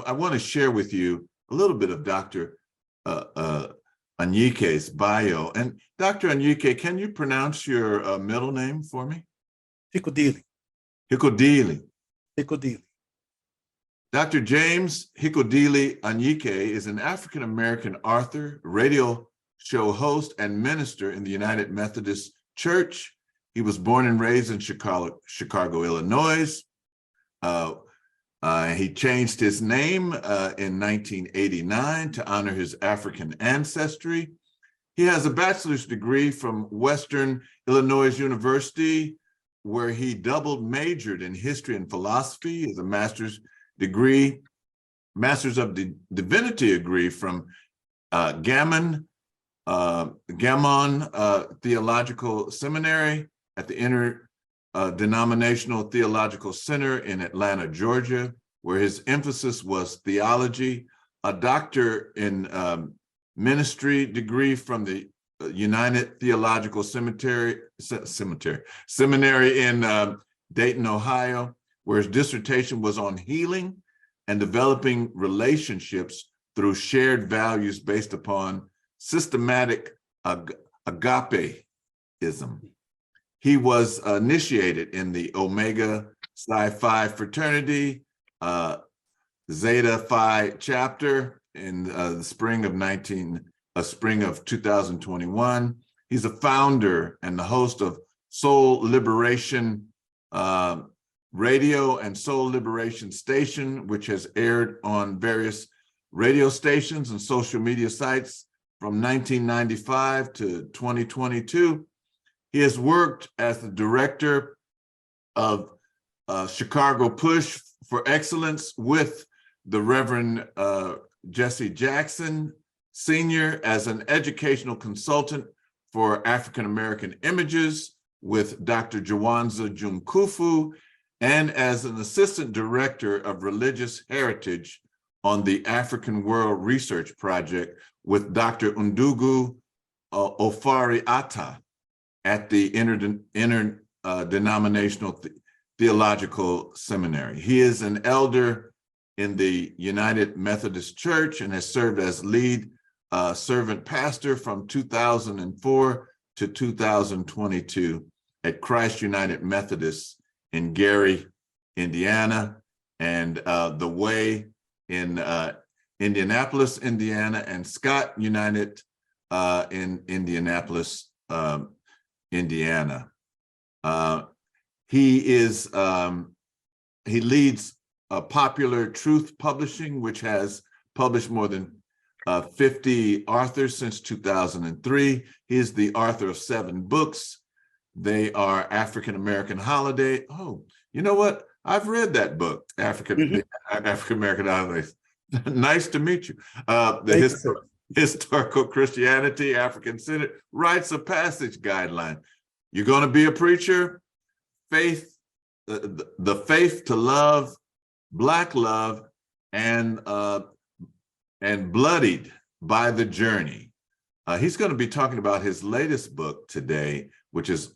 I want to share with you a little bit of Dr. Anyike's bio. And Dr. Anyike, can you pronounce your middle name for me? Hickodili. Hickodili. Hickodili. Dr. James Hickodili Anyike is an African-American author, radio show host, and minister in the United Methodist Church. He was born and raised in Chicago, Illinois. He changed his name in 1989 to honor his African ancestry. He has a bachelor's degree from Western Illinois University, where he double majored in history and philosophy. He has a master's of divinity degree from Gammon Theological Seminary at the Interdenominational Theological Center in Atlanta, Georgia, where his emphasis was theology. A doctor in ministry degree from the United Theological Seminary in Dayton, Ohio, where his dissertation was on healing and developing relationships through shared values based upon systematic agapeism. He was initiated in the Omega Psi Phi fraternity, Zeta Phi chapter in the spring of 2021. He's a founder and the host of Soul Liberation Radio and Soul Liberation Station, which has aired on various radio stations and social media sites from 1995 to 2022. He has worked as the director of Chicago Push for Excellence with the Reverend Jesse Jackson Sr. as an educational consultant for African American Images with Dr. Jawanza Jumkufu, and as an assistant director of religious heritage on the African World Research Project with Dr. Ndugu Ofari-Atta at the Interdenominational Theological Seminary. He is an elder in the United Methodist Church and has served as lead servant pastor from 2004 to 2022 at Christ United Methodist in Gary, Indiana, and The Way in Indianapolis, Indiana, and Scott United in Indianapolis, Indiana. He leads Popular Truth Publishing, which has published more than 50 authors since 2003. He is the author of 7 books. They are African American Holiday. Oh, you know what? I've read that book, African American Holidays. Nice to meet you. Historical Christianity, African Synod, Rites of Passage Guideline. You're going to be a preacher? Faith, the faith to love, Black love, and bloodied by the journey. He's going to be talking about his latest book today, which is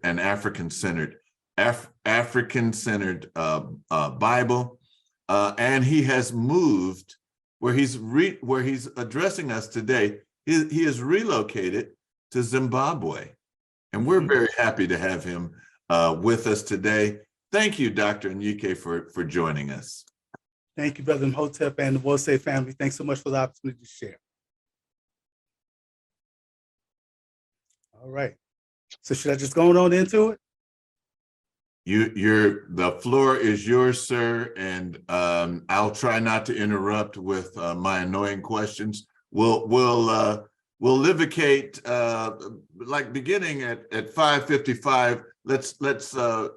an African-centered Bible, and he has moved where he's addressing us today. He is relocated to Zimbabwe, and we're very happy to have him with us today. Thank you, Dr. Anyike, for joining us. Thank you, Brother Imhotep and the Wose family. Thanks so much for the opportunity to share. All right. So should I just go on into it? The floor is yours, sir, and I'll try not to interrupt with my annoying questions. We'll livicate like beginning at 5:55. Let's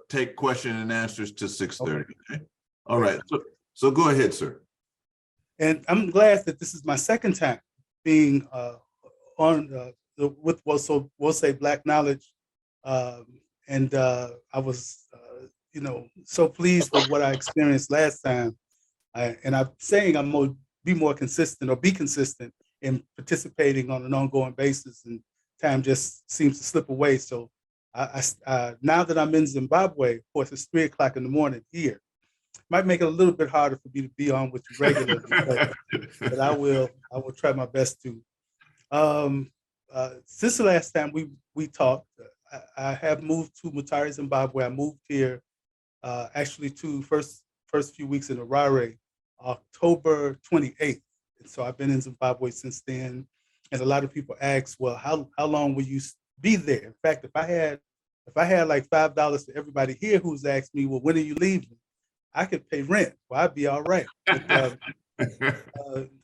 take question and answers to 6:30. Okay. All right. So go ahead, sir. And I'm glad that this is my second time being on with Wose Black Knowledge, and I was so pleased with what I experienced last time. And I'm saying I'm going to be more consistent or be consistent in participating on an ongoing basis, and time just seems to slip away. So I now that I'm in Zimbabwe, of course, it's 3 o'clock in the morning here. might make it a little bit harder for me to be on with you regularly, but I will try my best to. Um, since the last time we talked, I have moved to Mutare, Zimbabwe. I moved here actually to first few weeks in Harare, October 28th. And so I've been in Zimbabwe since then. And a lot of people ask, well, how long will you be there? In fact, if I had like $5 for everybody here who's asked me, well, when are you leaving? I could pay rent. Well, I'd be all right. But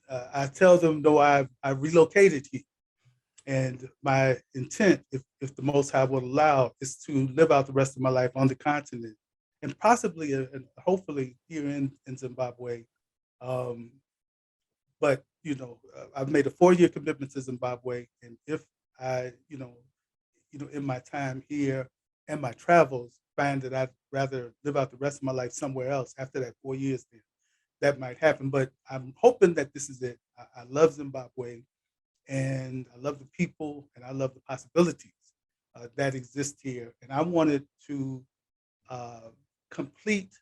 I tell them, no, I relocated here. And my intent, if the Most High would allow, is to live out the rest of my life on the continent, and possibly and hopefully here in Zimbabwe. Um, but I've made a 4-year commitment to Zimbabwe, and if I, in my time here and my travels, find that I'd rather live out the rest of my life somewhere else after that 4 years, then that might happen. But I'm hoping that this is it. I love Zimbabwe, and I love the people, and I love the possibilities that exist here. And I wanted to uh, complete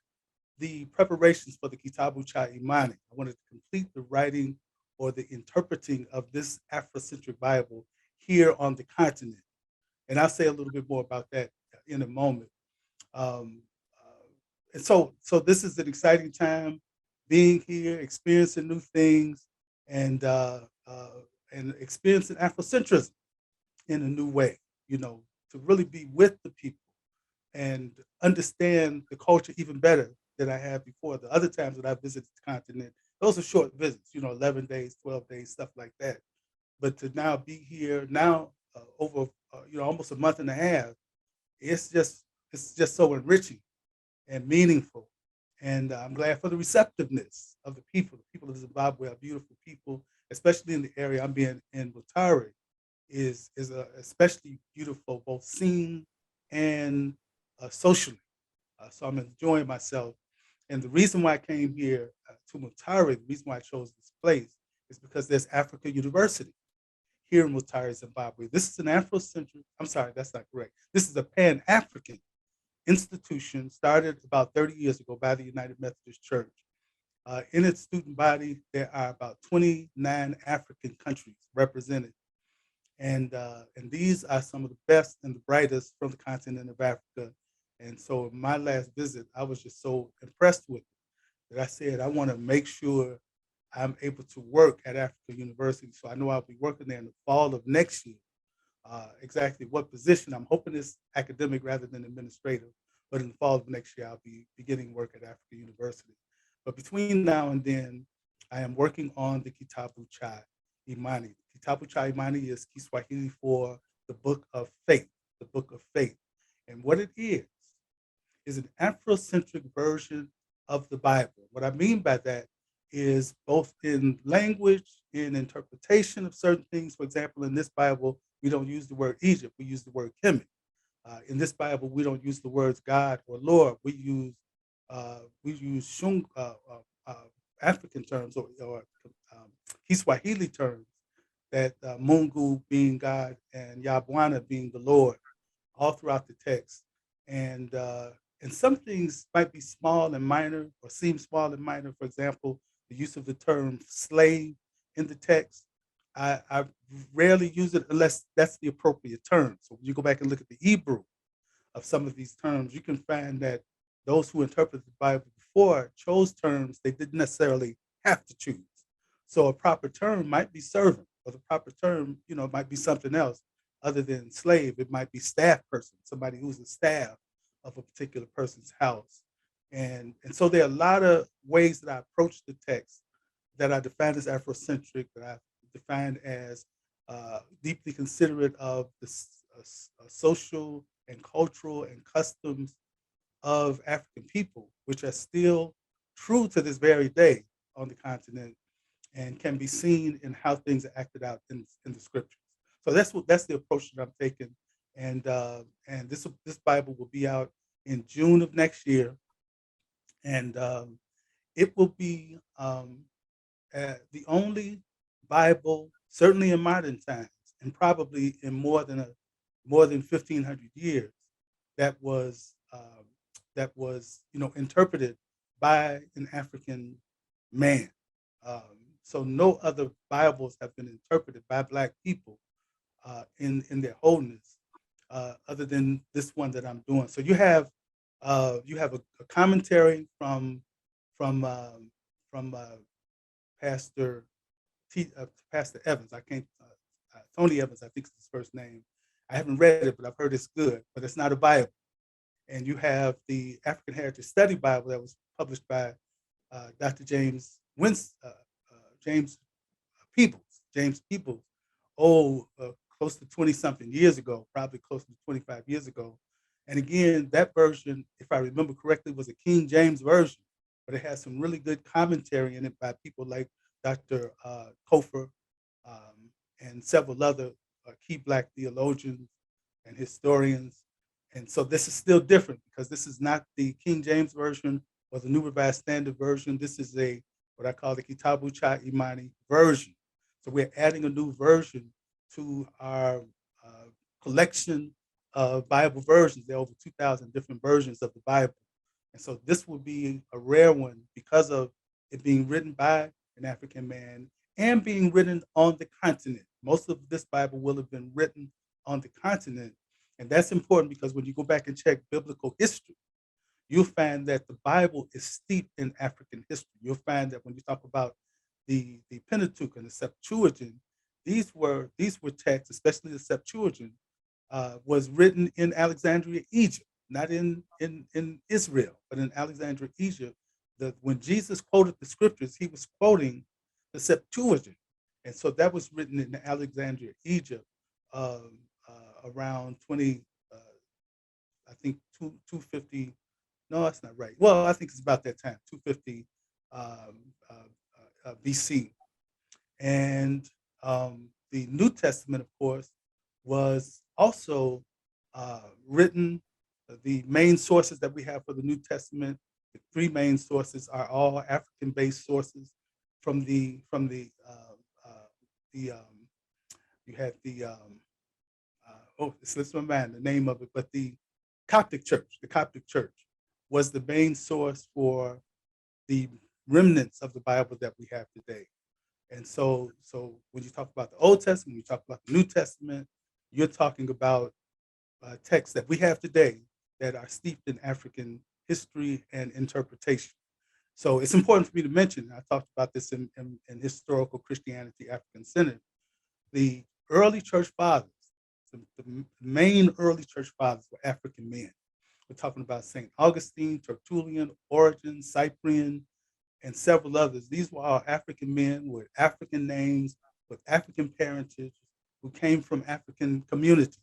the preparations for the Kitabu Cha Imani. I wanted to complete the writing or the interpreting of this Afrocentric Bible here on the continent. And I'll say a little bit more about that in a moment. Um, and so this is an exciting time being here, experiencing new things, and experiencing Afrocentrism in a new way. To really be with the people and understand the culture even better than I have before. The other times that I visited the continent, those are short visits, 11 days, 12 days, stuff like that. But to now be here now over, almost a month and a half, it's just so enriching and meaningful. And I'm glad for the receptiveness of the people. The people of Zimbabwe are beautiful people, especially in the area I'm being in Butare, is especially beautiful, both seen and socially. So I'm enjoying myself. And the reason why I came here to Mutare, the reason why I chose this place is because there's Africa University here in Mutare, Zimbabwe. This is an Afrocentric, I'm sorry, that's not correct. This is a Pan-African institution started about 30 years ago by the United Methodist Church. In its student body, there are about 29 African countries represented. And these are some of the best and the brightest from the continent of Africa. And so in my last visit, I was just so impressed with it that I said, I want to make sure I'm able to work at Africa University. So I know I'll be working there in the fall of next year. Exactly what position, I'm hoping it's academic rather than administrative, but in the fall of next year, I'll be beginning work at Africa University. But between now and then, I am working on the Kitabu Cha Imani. Kitabu Cha Imani is Kiswahili for the book of faith, the book of faith. And what it is an Afrocentric version of the Bible. What I mean by that is both in language, in interpretation of certain things. For example, in this Bible, we don't use the word Egypt, we use the word Kemet. In this Bible, we don't use the words God or Lord. We use African terms or Kiswahili terms, that Mungu being God and Yabwana being the Lord, all throughout the text. And some things might be small and minor or seem small and minor. For example, the use of the term slave in the text. I rarely use it unless that's the appropriate term. So when you go back and look at the Hebrew of some of these terms, you can find that those who interpreted the Bible before chose terms they didn't necessarily have to choose. So a proper term might be servant, or the proper term, might be something else other than slave. It might be staff person, somebody who's a staff of a particular person's house. And so there are a lot of ways that I approach the text that I define as Afrocentric, that I define as deeply considerate of the social and cultural and customs of African people, which are still true to this very day on the continent and can be seen in how things are acted out in the scriptures. So that's the approach that I'm taking. And this Bible will be out in June of next year. And it will be the only Bible, certainly in modern times, and probably in more than 1,500 years, that was interpreted by an African man. So no other Bibles have been interpreted by Black people in their wholeness, other than this one that I'm doing. So you have a commentary from Pastor Pastor Evans. I can't Tony Evans, I think is his first name. I haven't read it, but I've heard it's good. But it's not a Bible. And you have the African Heritage Study Bible that was published by Dr. James Peebles. James Peebles, close to 20 something years ago, probably close to 25 years ago. And again, that version, if I remember correctly, was a King James version, but it has some really good commentary in it by people like Dr. Kofer and several other key Black theologians and historians. And so this is still different because this is not the King James version or the New Revised Standard version. This is what I call the Kitabu Cha Imani version. So we're adding a new version to our collection of Bible versions. There are over 2,000 different versions of the Bible. And so this will be a rare one because of it being written by an African man and being written on the continent. Most of this Bible will have been written on the continent. And that's important because when you go back and check biblical history, you'll find that the Bible is steeped in African history. You'll find that when you talk about the Pentateuch and the Septuagint, these were texts, especially the Septuagint, was written in Alexandria, Egypt, not in Israel, but in Alexandria, Egypt. When Jesus quoted the scriptures, he was quoting the Septuagint, and so that was written in Alexandria, Egypt, around 20, I think 250. No, that's not right. Well, I think it's about that time, 250 BC. And the New Testament, of course, was also written. The main sources that we have for the New Testament, the three main sources, are all African-based sources. You had it slips my mind the name of it, but the Coptic Church was the main source for the remnants of the Bible that we have today. And so when you talk about the Old Testament, you talk about the New Testament, you're talking about texts that we have today that are steeped in African history and interpretation. So it's important for me to mention, I talked about this in Historical Christianity African Centered, the early church fathers, the main early church fathers were African men. We're talking about St. Augustine, Tertullian, Origen, Cyprian, and several others. These were all African men with African names, with African parentage, who came from African communities.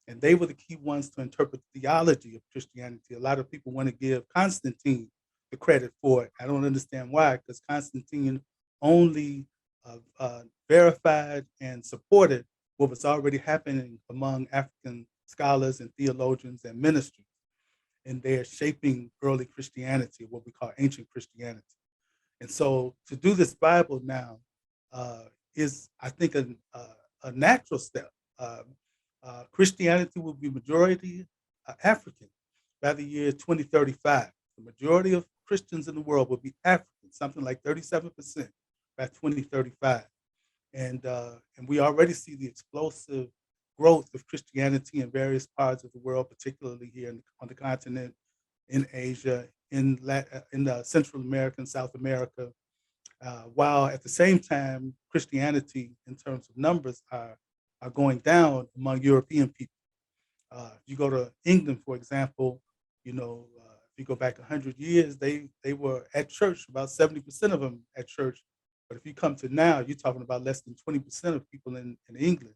And they were the key ones to interpret the theology of Christianity. A lot of people want to give Constantine the credit for it. I don't understand why, because Constantine only verified and supported what was already happening among African scholars and theologians and ministers. And they are shaping early Christianity, what we call ancient Christianity. And so to do this Bible now is, I think, a natural step. Christianity will be majority African by the year 2035. The majority of Christians in the world will be African, something like 37% by 2035. And we already see the explosive growth of Christianity in various parts of the world, particularly here on the continent, in Asia, in Central America and South America, while at the same time, Christianity in terms of numbers are going down among European people. You go to England, for example, if you go back 100 years, they were at church, about 70% of them at church. But if you come to now, you're talking about less than 20% of people in England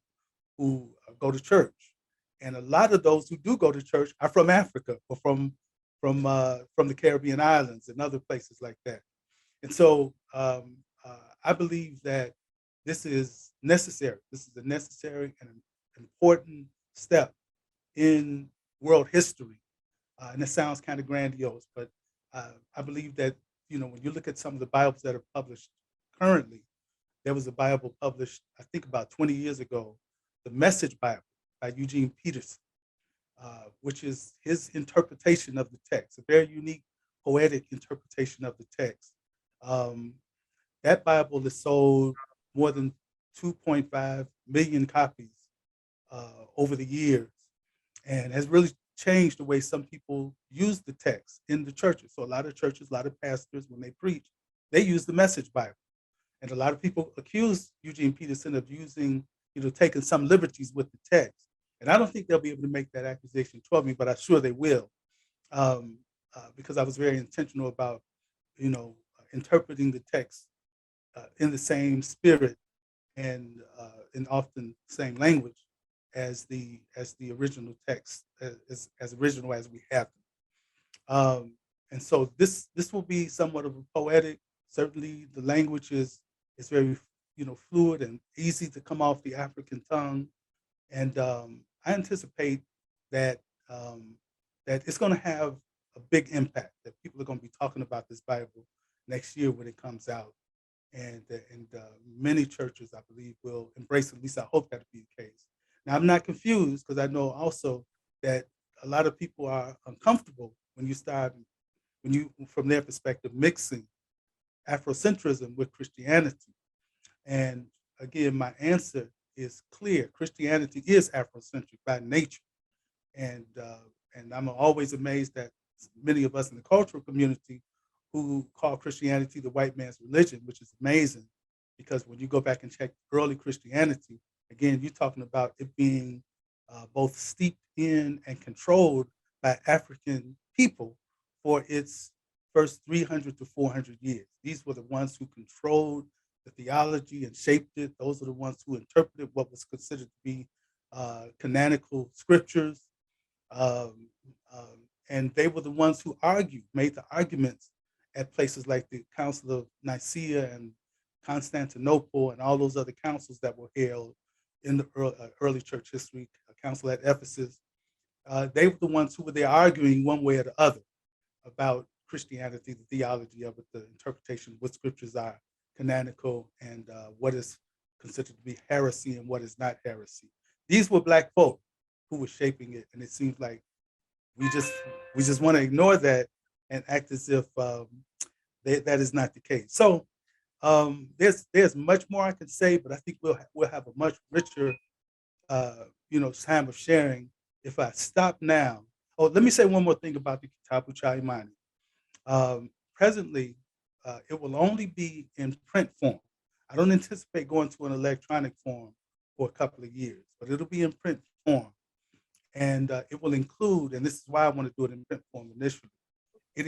who go to church. And a lot of those who do go to church are from Africa or from the Caribbean islands and other places like that. And so I believe that this is necessary. This is a necessary and important step in world history. And it sounds kind of grandiose, but I believe that, when you look at some of the Bibles that are published currently, there was a Bible published, I think about 20 years ago, the Message Bible by Eugene Peterson, which is his interpretation of the text, a very unique poetic interpretation of the text. That Bible is sold more than 2.5 million copies over the years, and has really changed the way some people use the text in the churches. So a lot of churches, a lot of pastors, when they preach, they use the Message Bible. And a lot of people accuse Eugene Peterson of using, taking some liberties with the text. And I don't think they'll be able to make that accusation toward me, but I'm sure they will, because I was very intentional about, interpreting the text in the same spirit and often same language as the original text, as original as we have them. And so this will be somewhat of a poetic. Certainly, the language is very fluid and easy to come off the African tongue, and I anticipate that that it's going to have a big impact. That people are going to be talking about this Bible next year when it comes out, and many churches, I believe, will embrace it. At least I hope that'll be the case. Now, I'm not confused because I know also that a lot of people are uncomfortable when you, from their perspective, mixing Afrocentrism with Christianity. And again, my answer is clear. Christianity is Afrocentric by nature. And I'm always amazed that many of us in the cultural community who call Christianity the white man's religion, which is amazing, because when you go back and check early Christianity, again, you're talking about it being both steeped in and controlled by African people for its first 300 to 400 years. These were the ones who controlled the theology and shaped it. Those are the ones who interpreted what was considered to be canonical scriptures. And they were the ones who made the arguments at places like the Council of Nicaea and Constantinople and all those other councils that were held in the early church history, a council at Ephesus. They were the ones who were there arguing one way or the other about Christianity, the theology of it, the interpretation of what scriptures are canonical and what is considered to be heresy and what is not heresy. These were Black folk who were shaping it, and it seems like we just want to ignore that and act as if that is not the case. So there's much more I can say, but I think we'll have a much richer time of sharing if I stop now. Oh, let me say one more thing about the Kitabu Cha Imani. Presently, it will only be in print form. I don't anticipate going to an electronic form for a couple of years, but it'll be in print form. And it will include, and this is why I want to do it in print form initially, it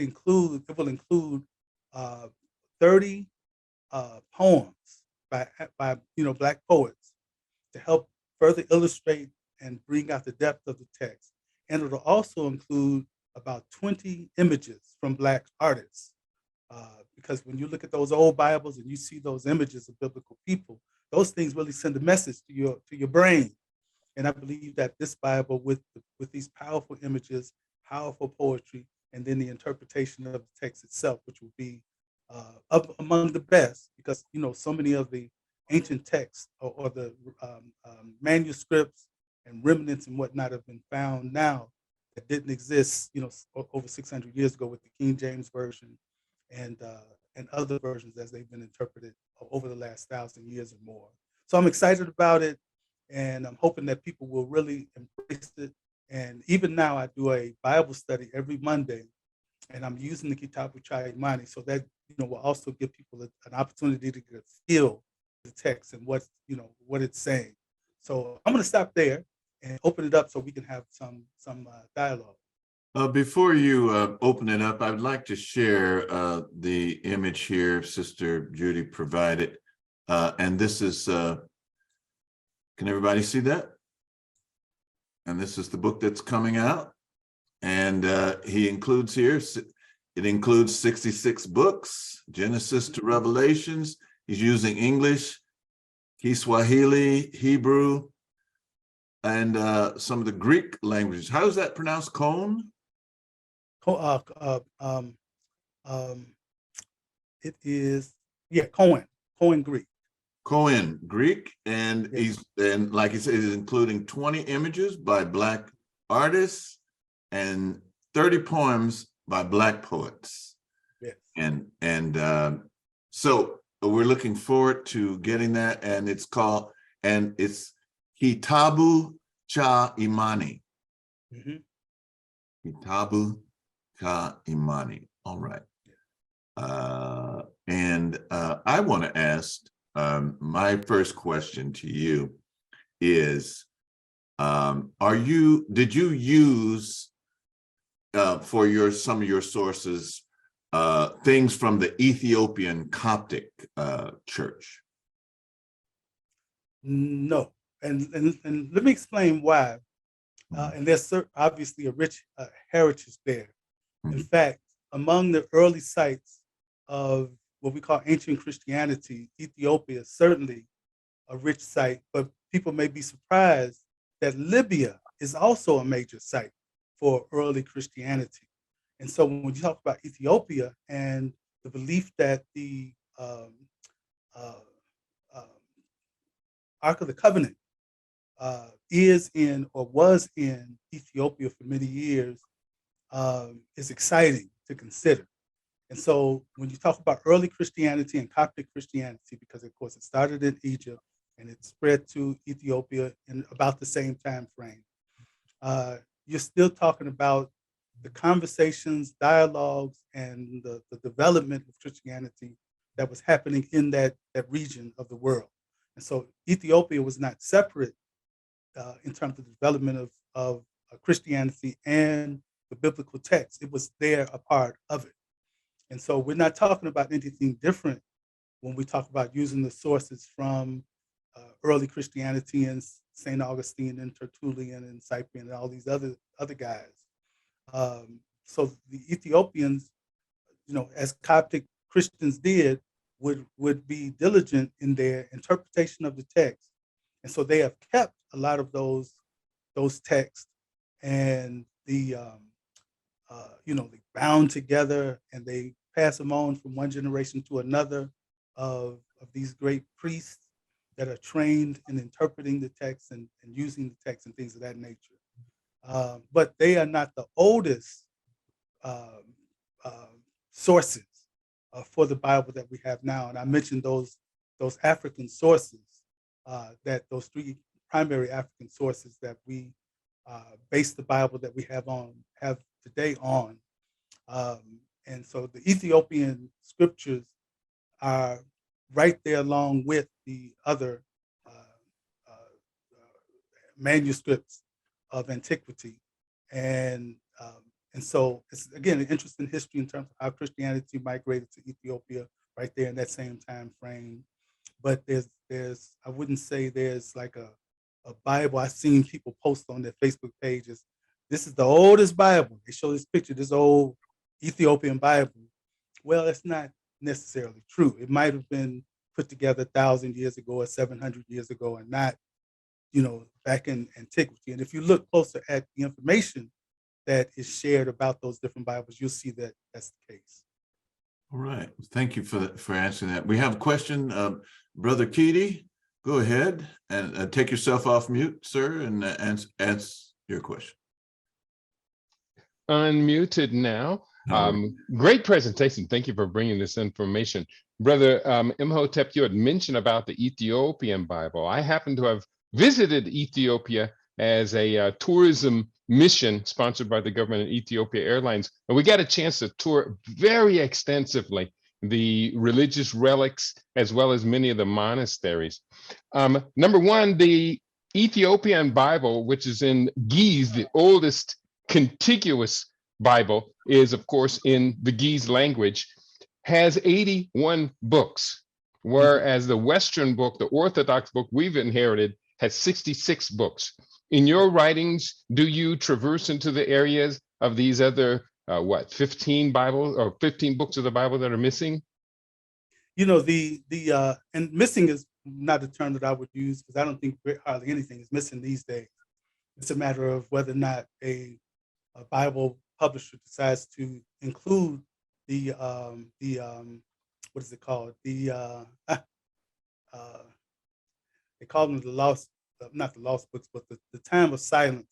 will include 30 poems by Black poets to help further illustrate and bring out the depth of the text. And it'll also include about 20 images from Black artists. Because when you look at those old Bibles and you see those images of biblical people, those things really send a message to your brain. And I believe that this Bible, with these powerful images, powerful poetry, and then the interpretation of the text itself, which will be up among the best, because so many of the ancient texts or the manuscripts and remnants and whatnot have been found now that didn't exist, over 600 years ago with the King James version and other versions as they've been interpreted over the last 1,000 years or more. So I'm excited about it, and I'm hoping that people will really embrace it. And even now, I do a Bible study every Monday, and I'm using the Kitabu Cha Imani, so that will also give people an opportunity to get a feel the text and what it's saying. So I'm going to stop there and open it up so we can have some dialogue. Before you open it up, I would like to share the image here Sister Judy provided. And this is, can everybody see that? And this is the book that's coming out. And he includes here, it includes 66 books, Genesis to Revelations. He's using English, Kiswahili, Hebrew, and some of the Greek languages. How is that pronounced? Koan? It is, Koan Greek. Koan Greek, and Yes. and like he said, he's including 20 images by Black artists and 30 poems by Black poets. And so we're looking forward to getting that, and it's Kitabu Cha Imani. Mhm. Kitabu Cha Imani. All right. And I want to ask, my first question to you is, did you use for some of your sources things from the Ethiopian Coptic church? No, and let me explain why. And there's obviously a rich heritage there. In Mhm. fact, among the early sites of what we call ancient Christianity, Ethiopia is certainly a rich site, but people may be surprised that Libya is also a major site for early Christianity. And so when you talk about Ethiopia and the belief that the uh, uh, Ark of the Covenant is in or was in Ethiopia for many years is exciting to consider. And so when you talk about early Christianity and Coptic Christianity, because of course it started in Egypt and it spread to Ethiopia in about the same time frame, you're still talking about the conversations, dialogues, and the development of Christianity that was happening in that region of the world. And so Ethiopia was not separate in terms of the development of Christianity and the biblical text. It was there, a part of it. And so we're not talking about anything different when we talk about using the sources from early Christianity and St. Augustine and Tertullian and Cyprian and all these other guys. So the Ethiopians, as Coptic Christians did, would be diligent in their interpretation of the text, and so they have kept a lot of those texts, and they bound together and they pass them on from one generation to another of these great priests that are trained in interpreting the text and using the text and things of that nature. But they are not the oldest um, sources for the Bible that we have now. And I mentioned those African sources, that those three primary African sources that we base the Bible that we have today on. And so the Ethiopian scriptures are right there along with the other uh, manuscripts of antiquity. And and so it's again an interesting history in terms of how Christianity migrated to Ethiopia right there in that same time frame. But there's I wouldn't say there's like a Bible. I've seen people post on their Facebook pages. This is the oldest Bible. They show this picture, this old Ethiopian Bible. Well, it's not necessarily true. It might have been put together 1,000 years ago or 700 years ago, and not back in antiquity. And if you look closer at the information that is shared about those different Bibles, you'll see that that's the case. All right. Thank you for answering that. We have a question. Brother Keaty, go ahead and take yourself off mute, sir, and answer your question. Unmuted now. Great presentation. Thank you for bringing this information. Brother Imhotep, you had mentioned about the Ethiopian Bible. I happen to have visited Ethiopia as a tourism mission sponsored by the government of Ethiopia Airlines. And we got a chance to tour very extensively the religious relics as well as many of the monasteries. Number one, the Ethiopian Bible, which is in Ge'ez, the oldest contiguous Bible, is of course in the Ge'ez language, has 81 books, whereas the Western book, the Orthodox book we've inherited, has 66 books. In your writings, do you traverse into the areas of these other 15 Bibles or 15 books of the Bible that are missing? And missing is not a term that I would use, because I don't think hardly anything is missing these days. It's a matter of whether or not a Bible publisher decides to include the what is it called? They call them the lost, not the lost books, but the time of silence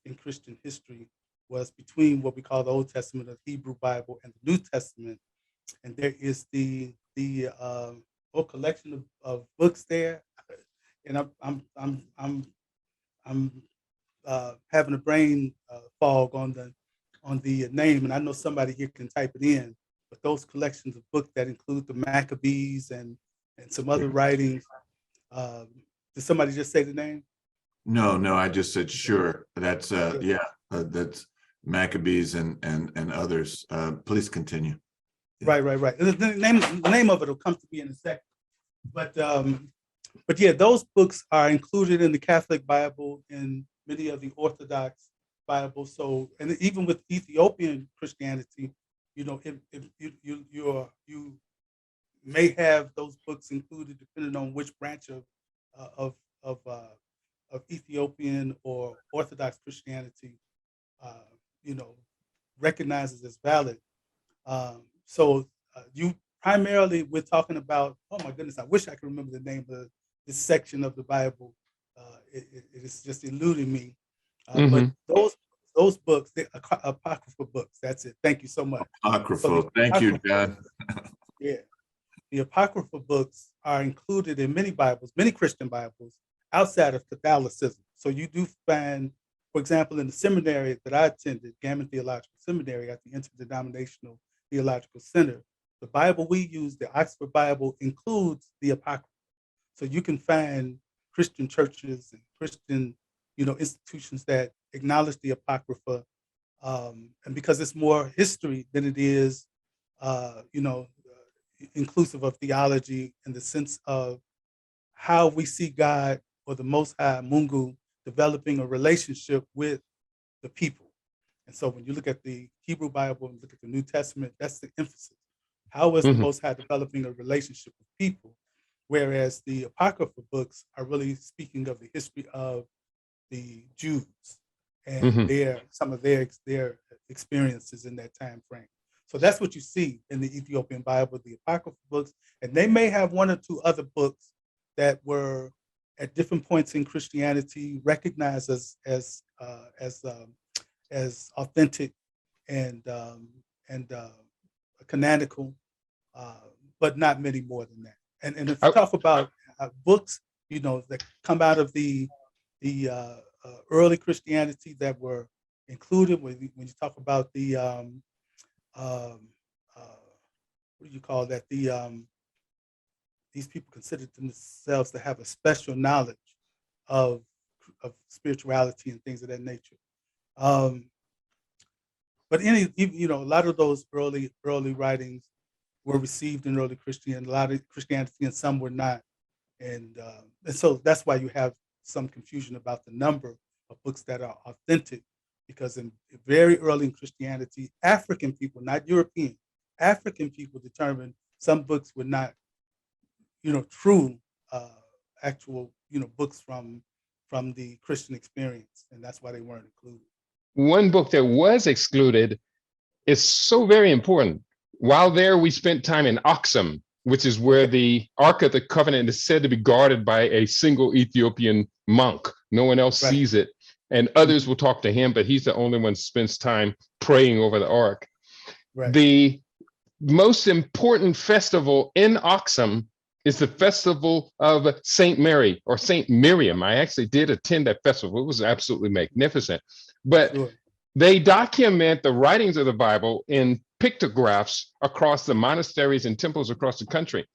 in Christian history was between what we call the Old Testament, the Hebrew Bible, and the New Testament. and there is the whole collection of books there, and I'm having a brain fog on the name, and I know somebody here can type it in. But those collections of books that include the Maccabees and some other writings. Um, did somebody just say the name? No, I just said sure. That's that's Maccabees and others. Please continue. Right. The name of it will come to me in a second. But yeah, those books are included in the Catholic Bible, in many of the Orthodox Bibles. So, and even with Ethiopian Christianity, you know, if you may have those books included depending on which branch of of, uh, of Ethiopian or Orthodox Christianity, uh, you know, recognizes as valid. You primarily, we're talking about. Oh my goodness, I wish I could remember the name of this section of the Bible. It is just eluding me. But those books, the apocryphal books. That's it. Thank you so much. Apocryphal. Thank you, John. Yeah, the apocryphal books are included in many Bibles, many Christian Bibles outside of Catholicism. So you do find, for example, in the seminary that I attended, Gammon Theological Seminary at the Interdenominational Theological Center, the Bible we use, the Oxford Bible, includes the Apocrypha. So you can find Christian churches and Christian, institutions that acknowledge the Apocrypha, and because it's more history than it is, inclusive of theology in the sense of how we see God or the Most High Mungu developing a relationship with the people. And so when you look at the Hebrew Bible and look at the New Testament, that's the emphasis. How is the Most High developing a relationship with people? Whereas the Apocryphal books are really speaking of the history of the Jews and some of their experiences in that time frame. So that's what you see in the Ethiopian Bible, the Apocryphal books, and they may have one or two other books that were at different points in Christianity recognized as authentic and canonical, but not many more than that. And if you talk about books, that come out of the early Christianity that were included, when you talk about the what do you call that? These people considered themselves to have a special knowledge of spirituality and things of that nature. But a lot of those early writings were received in early Christianity, a lot of Christianity, and some were not. And so that's why you have some confusion about the number of books that are authentic, because in very early in Christianity, African people, not European, African people determined some books were not, true, actual, books from the Christian experience, and that's why they weren't included. One book that was excluded is so very important. While there, we spent time in Aksum, which is where the Ark of the Covenant is said to be guarded by a single Ethiopian monk. No one else sees it, and others will talk to him, but he's the only one who spends time praying over the Ark. Right. The most important festival in Aksum is the festival of Saint Mary or Saint Miriam. I actually did attend that festival. It was absolutely magnificent. But they document the writings of the Bible in pictographs across the monasteries and temples across the country.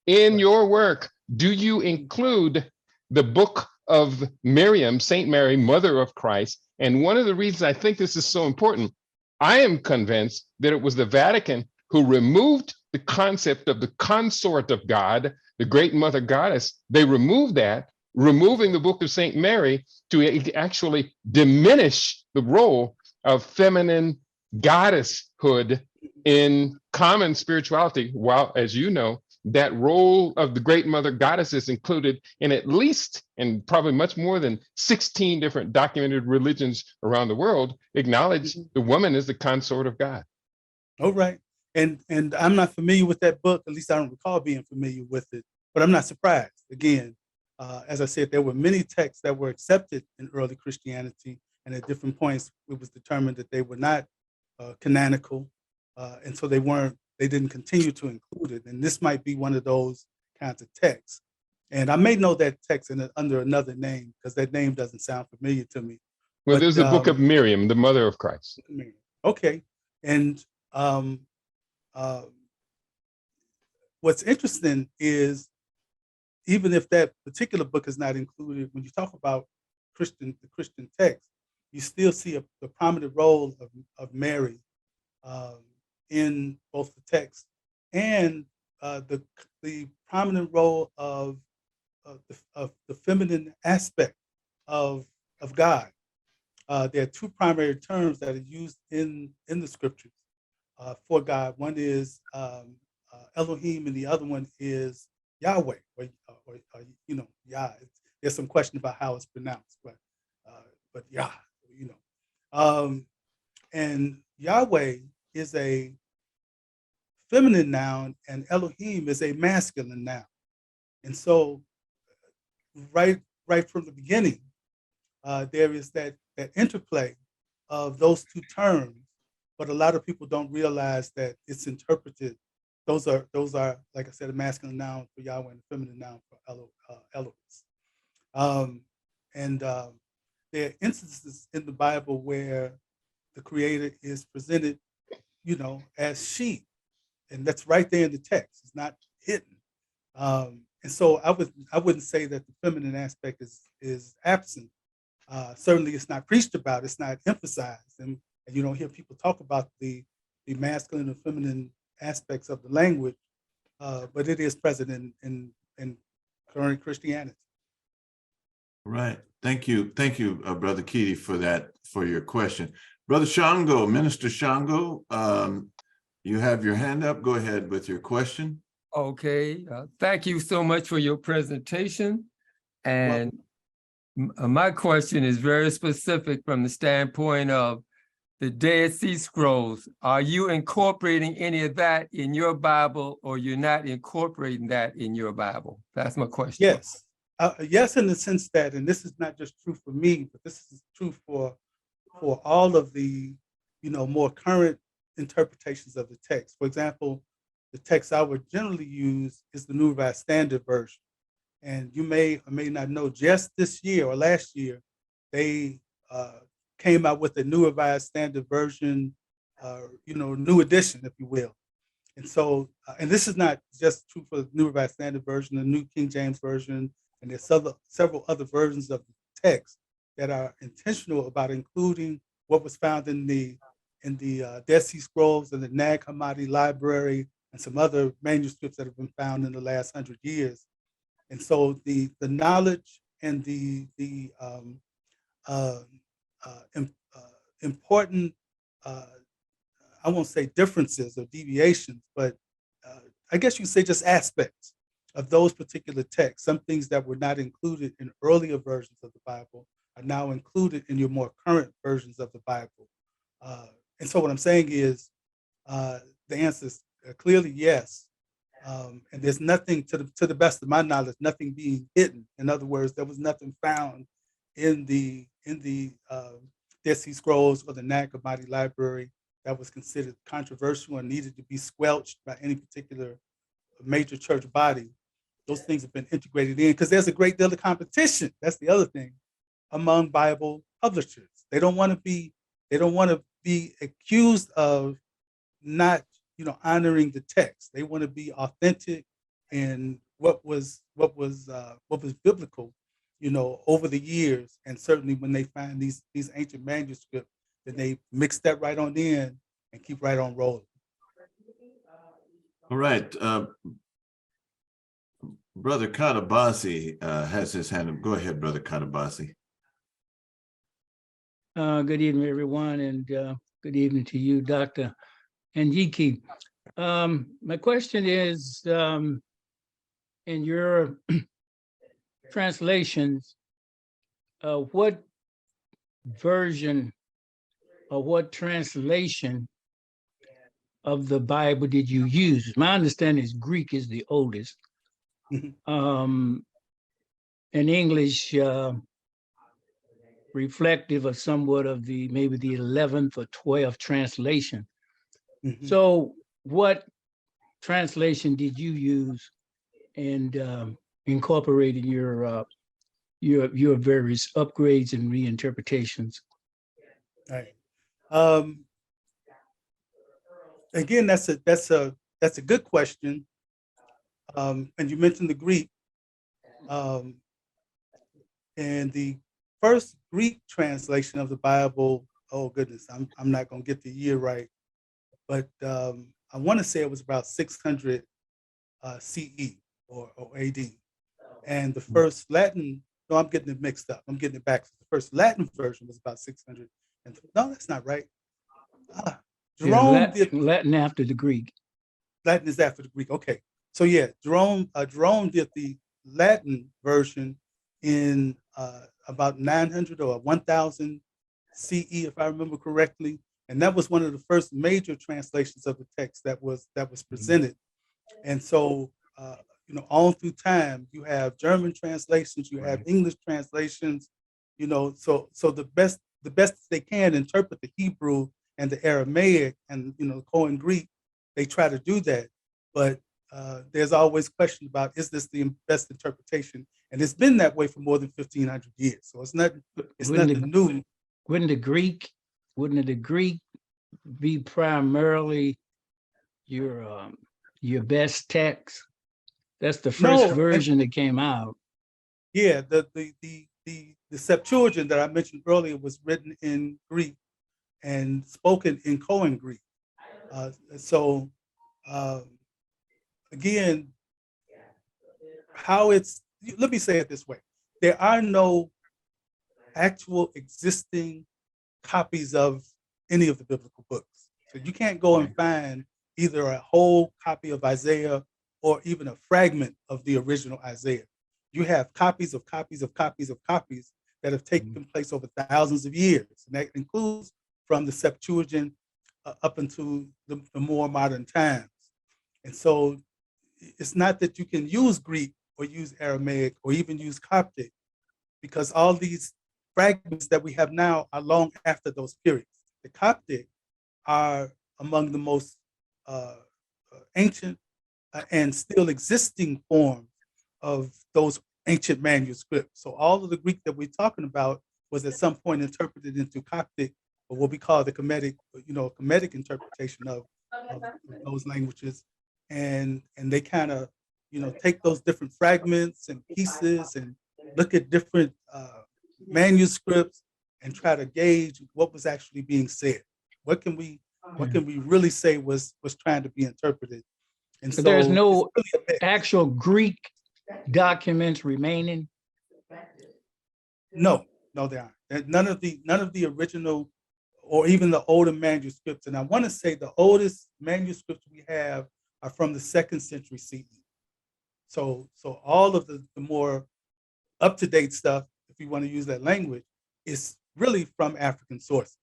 In your work, do you include the book of Miriam, Saint Mary, Mother of Christ? And one of the reasons I think this is so important, I am convinced that it was the Vatican who removed the concept of the consort of God, the great mother goddess. They removed that, removing the book of Saint Mary to actually diminish the role of feminine goddesshood in common spirituality, while, as you know, that role of the great mother goddess is included in at least, and probably much more than 16 different documented religions around the world, acknowledge the woman as the consort of God. Oh, right. And I'm not familiar with that book, at least I don't recall being familiar with it, but I'm not surprised. Again, as I said, there were many texts that were accepted in early Christianity, and at different points, it was determined that they were not canonical, and so they weren't they didn't continue to include it. And this might be one of those kinds of texts. And I may know that text under another name because that name doesn't sound familiar to me. Well, But, there's the book of Miriam, the mother of Christ. Okay. And what's interesting is even if that particular book is not included, when you talk about the Christian text, you still see the prominent role of Mary in both the text and the prominent role of the feminine aspect of God. There are two primary terms that are used in the scriptures for God. One is Elohim, and the other one is Yahweh, or Yah. There's some question about how it's pronounced, but Yah, and Yahweh is a feminine noun, and Elohim is a masculine noun. And so, right from the beginning, there is that interplay of those two terms, but a lot of people don't realize that it's interpreted. Those are, like I said, a masculine noun for Yahweh and a feminine noun for Elohim. There are instances in the Bible where the Creator is presented, as she, and that's right there in the text. It's not hidden. And so I wouldn't say that the feminine aspect is absent. Certainly, it's not preached about. It's not emphasized, and you don't hear people talk about the masculine and feminine aspects of the language, but it is present in current Christianity. Right. Thank you, Brother Keedy, for your question. Brother Shango, Minister Shango, you have your hand up. Go ahead with your question. Okay. Thank you so much for your presentation. And my question is very specific from the standpoint of the Dead Sea Scrolls. Are you incorporating any of that in your Bible, or you're not incorporating that in your Bible? That's my question. Yes. Yes, in the sense that, and this is not just true for me, but this is true for all of the, more current interpretations of the text. For example, the text I would generally use is the New Revised Standard Version. And you may or may not know, just this year or last year, they came out with a New Revised Standard Version, new edition, if you will. And so, and this is not just true for the New Revised Standard Version, the New King James Version, and there's several other versions of the text that are intentional about including what was found in the Dead Sea Scrolls and the Nag Hammadi Library and some other manuscripts that have been found in the last 100 years. And so the knowledge and the important, I won't say differences or deviations, but I guess you could say just aspects of those particular texts. Some things that were not included in earlier versions of the Bible are now included in your more current versions of the Bible. And so what I'm saying is the answer is clearly yes. And there's nothing, to the best of my knowledge, nothing being hidden. In other words, there was nothing found in the Dead Sea Scrolls or the Nag Hammadi Library that was considered controversial and needed to be squelched by any particular major church body. Those things have been integrated in because there's a great deal of competition. That's the other thing among Bible publishers. They don't want to be accused of not, honoring the text. They want to be authentic in what was biblical, over the years. And certainly when they find these ancient manuscripts, then they mix that right on in and keep right on rolling. All right. Brother Katabasi has his hand up. Go ahead, Brother Katabasi. Good evening, everyone, and good evening to you, Dr. Njiki. My question is, in your translations, what version or what translation of the Bible did you use? My understanding is Greek is the oldest. In English, reflective of somewhat of maybe the 11th or 12th translation. So what translation did you use and incorporating your various upgrades and reinterpretations? Right. Again, that's a good question. And you mentioned the Greek. And the first Greek translation of the Bible, oh goodness, I'm not gonna get the year right, but I want to say it was about 600 CE or AD. And the first Latin, no, I'm getting it mixed up. I'm getting it back. The first Latin version was about 600. And no, that's not right. Yeah, Jerome did Latin after the Greek. Latin is after the Greek. Okay, so yeah, Jerome did the Latin version in about 900 or 1000 CE, if I remember correctly, and that was one of the first major translations of the text that was presented. And so, all through time, you have German translations, you have English translations, so the best they can interpret the Hebrew and the Aramaic and Koine Greek, they try to do that, but there's always question about, is this the best interpretation? And it's been that way for more than 1,500 years. So it's nothing new. Wouldn't the Greek be primarily your best text? That's the first version that came out. Yeah, the Septuagint that I mentioned earlier was written in Greek and spoken in Koine Greek. Again, let me say it this way. There are no actual existing copies of any of the biblical books. So you can't go and find either a whole copy of Isaiah or even a fragment of the original Isaiah. You have copies of copies of copies of copies that have taken place over thousands of years. And that includes from the Septuagint up into the more modern times. And so it's not that you can use Greek or use Aramaic or even use Coptic, because all these fragments that we have now are long after those periods. The Coptic are among the most ancient and still existing forms of those ancient manuscripts. So all of the Greek that we're talking about was at some point interpreted into Coptic, or what we call the Kemetic, Kemetic interpretation of those languages. And they kind of, take those different fragments and pieces and look at different manuscripts and try to gauge what was actually being said. What can we really say was trying to be interpreted? And so there's no actual Greek documents remaining. No, there aren't. None of the original or even the older manuscripts. And I want to say the oldest manuscripts we have are from the 2nd century CE. So all of the more up-to-date stuff, if you want to use that language, is really from African sources.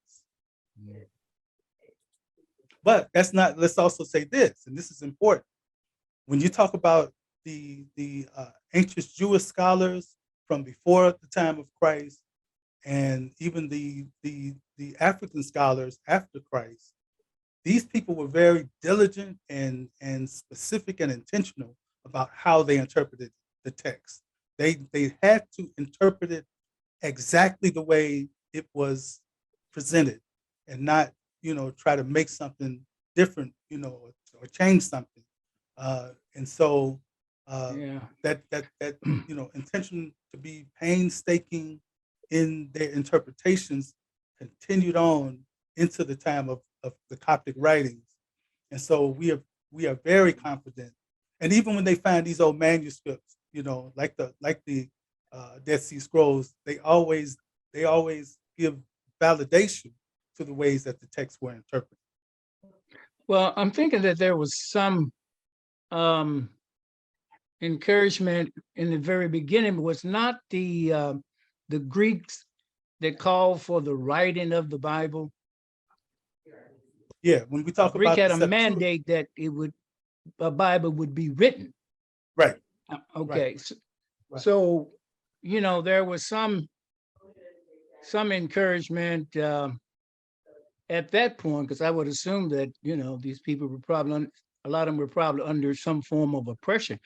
But that's not, let's also say this, and this is important. When you talk about the ancient Jewish scholars from before the time of Christ, and even the African scholars after Christ, these people were very diligent and specific and intentional about how they interpreted the text. They had to interpret it exactly the way it was presented, and not try to make something different, or change something. And so that intention to be painstaking in their interpretations continued on into the time of the Coptic writings. And so we are very confident. And even when they find these old manuscripts, like the Dead Sea Scrolls, they always give validation to the ways that the texts were interpreted. Well, I'm thinking that there was some encouragement in the very beginning. It was not the Greeks that called for the writing of the Bible. Yeah, when we talk Greek about had a mandate that a Bible would be written. Right. Okay. Right. So, there was some encouragement at that point, because I would assume that, these people were probably a lot of them were probably under some form of oppression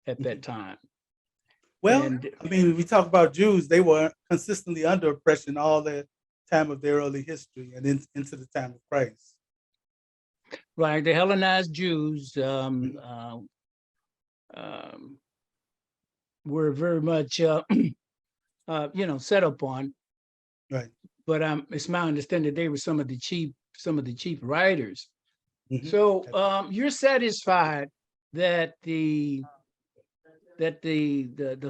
at that time. Well, And I mean, when we talk about Jews, they were consistently under oppression all the time of their early history and into the time of Christ. right, the Hellenized Jews were very much, set upon. Right. But it's my understanding they were some of the chief writers. Mhm. So you're satisfied that the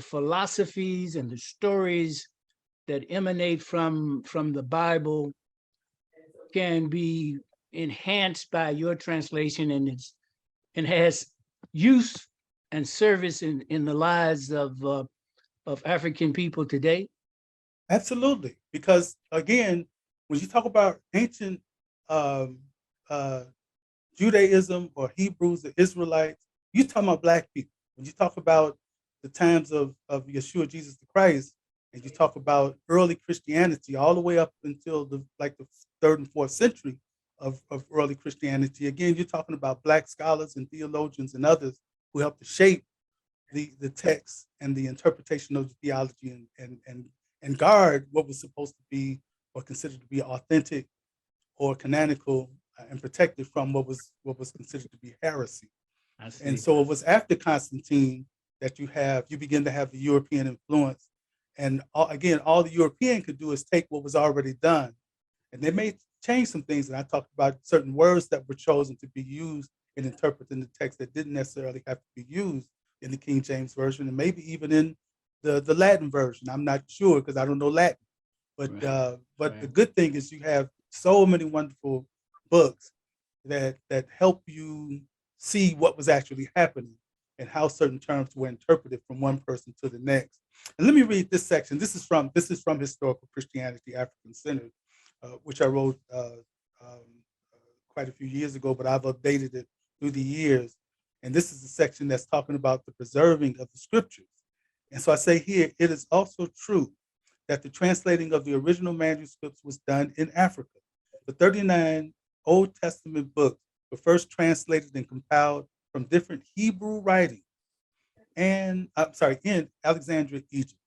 philosophies and the stories that emanate from the Bible can be enhanced by your translation, and has use and service in the lives of African people today? Absolutely, because again, when you talk about ancient um, uh, Judaism or Hebrews or Israelites, you're talking about Black people. When you talk about the times of Yeshua, Jesus the Christ, and you talk about early Christianity, all the way up until the 3rd and 4th century of early Christianity, again, you're talking about Black scholars and theologians and others who helped to shape the text and the interpretation of the theology and guard what was supposed to be or considered to be authentic or canonical, and protected from what was considered to be heresy. I see. And so it was after Constantine that you begin to have the European influence. And again, all the European could do is take what was already done, and they may change some things. And I talked about certain words that were chosen to be used in interpreting the text that didn't necessarily have to be used in the King James Version, and maybe even in the Latin version. I'm not sure because I don't know Latin. But Right. the good thing is you have so many wonderful books that help you see what was actually happening and how certain terms were interpreted from one person to the next. And let me read this section. This is from Historical Christianity, African Centered, which I wrote quite a few years ago, but I've updated it through the years. And this is the section that's talking about the preserving of the scriptures. And so I say here, it is also true that the translating of the original manuscripts was done in Africa. The 39 Old Testament books were first translated and compiled from different Hebrew writings in Alexandria, Egypt.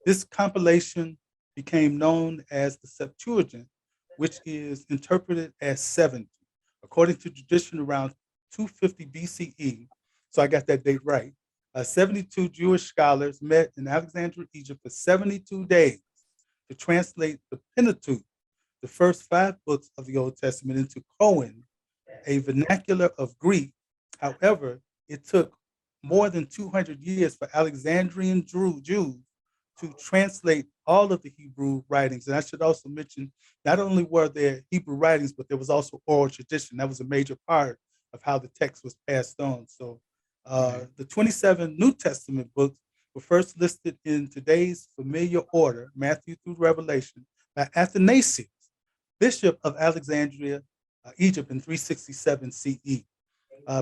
This compilation became known as the Septuagint, which is interpreted as 70. According to tradition, around 250 BCE, so I got that date right, 72 Jewish scholars met in Alexandria, Egypt for 72 days to translate the Pentateuch, the first 5 books of the Old Testament, into Koine, a vernacular of Greek. However, it took more than 200 years for Alexandrian Jews to translate all of the Hebrew writings. And I should also mention, not only were there Hebrew writings, but there was also oral tradition. That was a major part of how the text was passed on. So the 27 New Testament books were first listed in today's familiar order, Matthew through Revelation, by Athanasius, Bishop of Alexandria, Egypt, in 367 CE.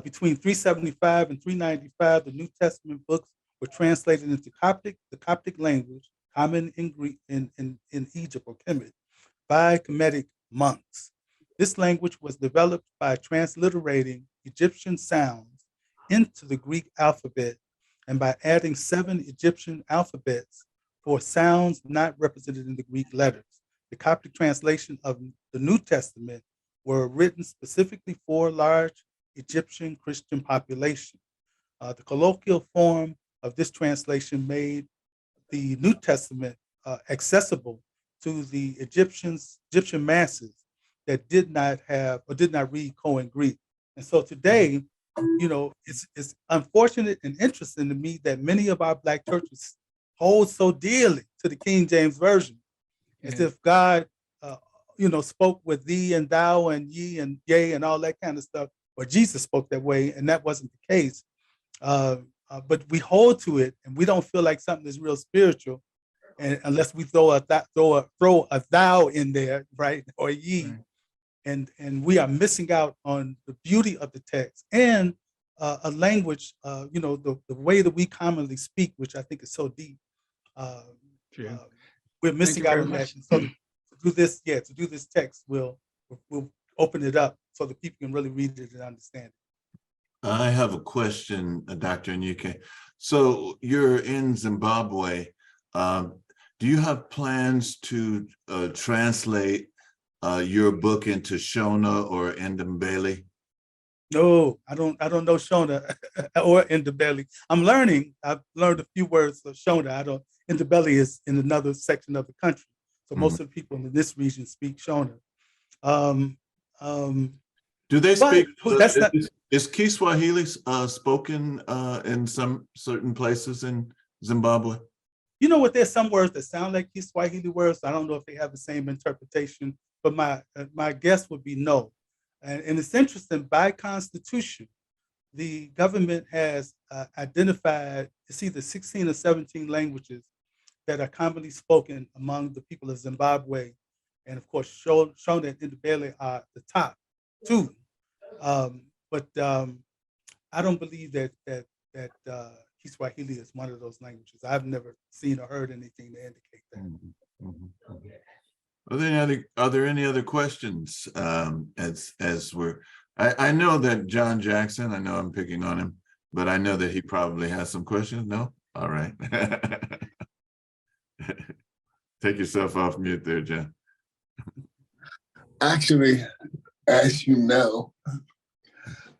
Between 375 and 395, the New Testament books were translated into Coptic, the Coptic language, common in Greek in Egypt or Kemet, by Kemetic monks. This language was developed by transliterating Egyptian sounds into the Greek alphabet and by adding 7 Egyptian alphabets for sounds not represented in the Greek letters. The Coptic translation of the New Testament were written specifically for large Egyptian Christian population. The colloquial form of this translation made the New Testament accessible to the Egyptian masses that did not have or did not read Koine Greek. And so today, it's unfortunate and interesting to me that many of our Black churches hold so dearly to the King James Version, as if God, spoke with thee and thou and ye and yea and all that kind of stuff, or Jesus spoke that way, and that wasn't the case. But we hold to it, and we don't feel like something is real spiritual, and unless we throw a thou in there, right, or ye, right. And we are missing out on the beauty of the text and a language, the way that we commonly speak, which I think is so deep. We're missing out on that. And so to do this text will open it up so that people can really read it and understand it. I have a question, Dr. Anyike. So you're in Zimbabwe. Do you have plans to translate your book into Shona or Ndebele? No, I don't know Shona or Ndebele. I'm learning. I've learned a few words of Shona. I don't. Ndebele is in another section of the country. So most of the people in this region speak Shona. Um, Do they but speak? that's not. Is Kiswahili spoken in some certain places in Zimbabwe? You know what? There's some words that sound like Kiswahili words. I don't know if they have the same interpretation, but my guess would be no. And it's interesting. By constitution, the government has identified it's either 16 or 17 languages that are commonly spoken among the people of Zimbabwe, and of course, Shona and Ndebele are the top two. But I don't believe that Kiswahili is one of those languages. I've never seen or heard anything to indicate that. Mhm, mhm, mhm. Are there any other questions? As we're, I know that John Jackson, I know I'm picking on him, but I know that he probably has some questions. No? All right. Take yourself off mute there, John. Actually, as you know,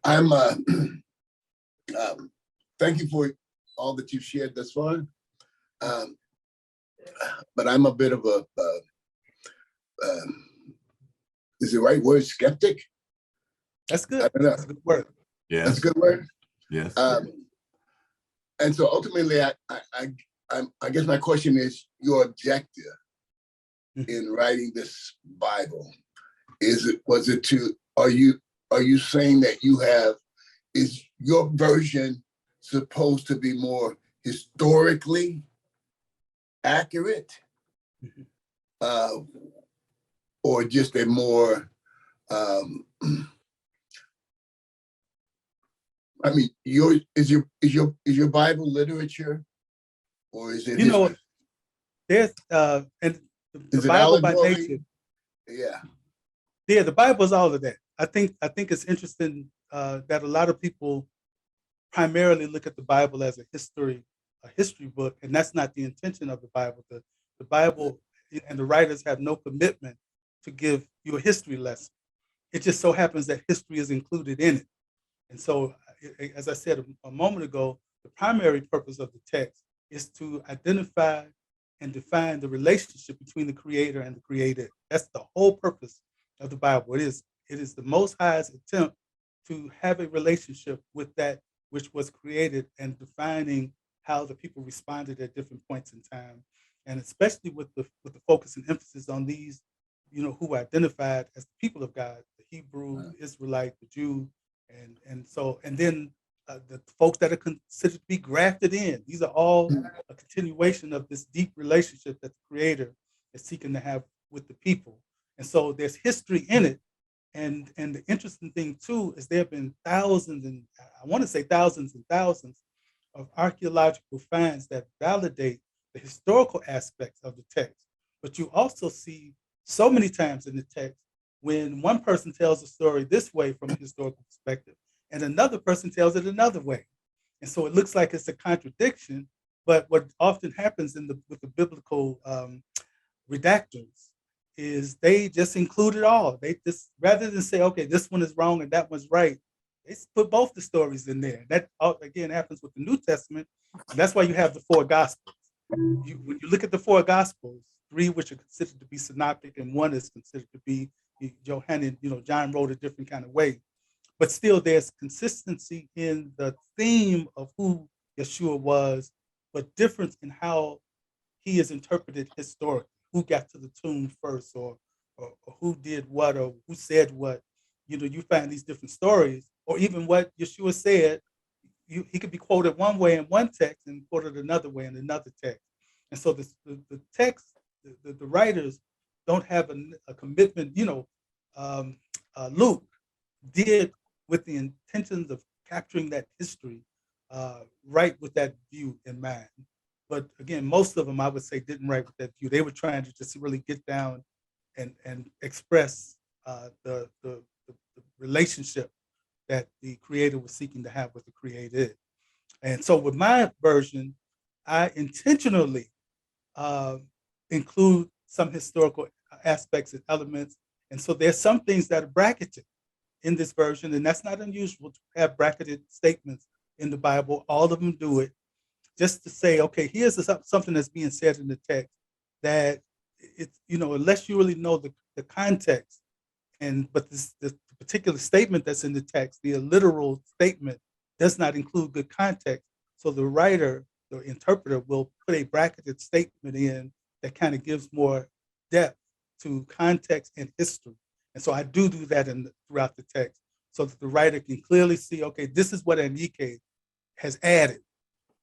I'm thank you for all that you've shared thus far. But I'm a bit of a is the right word skeptic? That's good. I don't know. That's a good word. Yes. That's a good word. Yes. And so ultimately, I guess my question is your objective in writing this Bible. Are you saying that is your version supposed to be more historically accurate? Or just a more, I mean, is your Bible literature, or is it? You know, there's and the Bible by nature. Yeah, the Bible is all of that. I think it's interesting that a lot of people primarily look at the Bible as a history book, and that's not the intention of the Bible. The Bible and the writers have no commitment to give you a history lesson. It just so happens that history is included in it. And so, as I said a moment ago, the primary purpose of the text is to identify and define the relationship between the creator and the created. That's the whole purpose of the Bible. It is the Most High's attempt to have a relationship with that which was created and defining how the people responded at different points in time, and especially with the focus and emphasis on these, who were identified as the people of God, the Hebrew, the Israelite, the Jew, and then the folks that are considered to be grafted in. These are all a continuation of this deep relationship that the Creator is seeking to have with the people. And so there's history in it. And the interesting thing too is there have been thousands and thousands of archaeological finds that validate the historical aspects of the text. But you also see so many times in the text when one person tells a story this way from a historical perspective and another person tells it another way. And so it looks like it's a contradiction, but what often happens with the biblical redactors is they just include it all. They just, rather than say, okay, this one is wrong and that one's right, they put both the stories in there. That again happens with the New Testament, and that's why you have the four Gospels. When you look at the four Gospels, 3 which are considered to be synoptic, and 1 is considered to be Johannine. John wrote a different kind of way, but still there's consistency in the theme of who Yeshua was, but difference in how he is interpreted historically. Who got to the tomb first, or who did what, or who said what. You find these different stories, or even what Yeshua said. He could be quoted one way in one text and quoted another way in another text. And so the text, the writers don't have a commitment. Luke did with the intentions of capturing that history, right with that view in mind. But again, most of them, I would say, didn't write with that view. They were trying to just really get down and express the relationship that the creator was seeking to have with the created. And so with my version, I intentionally include some historical aspects and elements. And so there's some things that are bracketed in this version, and that's not unusual to have bracketed statements in the Bible. All of them do it, just to say, okay, here's something that's being said in the text that it's, unless you really know the context, but the particular statement that's in the text, the literal statement, does not include good context. So the writer, the interpreter, will put a bracketed statement in that kind of gives more depth to context and history. And so I do that throughout the text, so that the writer can clearly see, okay, this is what Anike has added.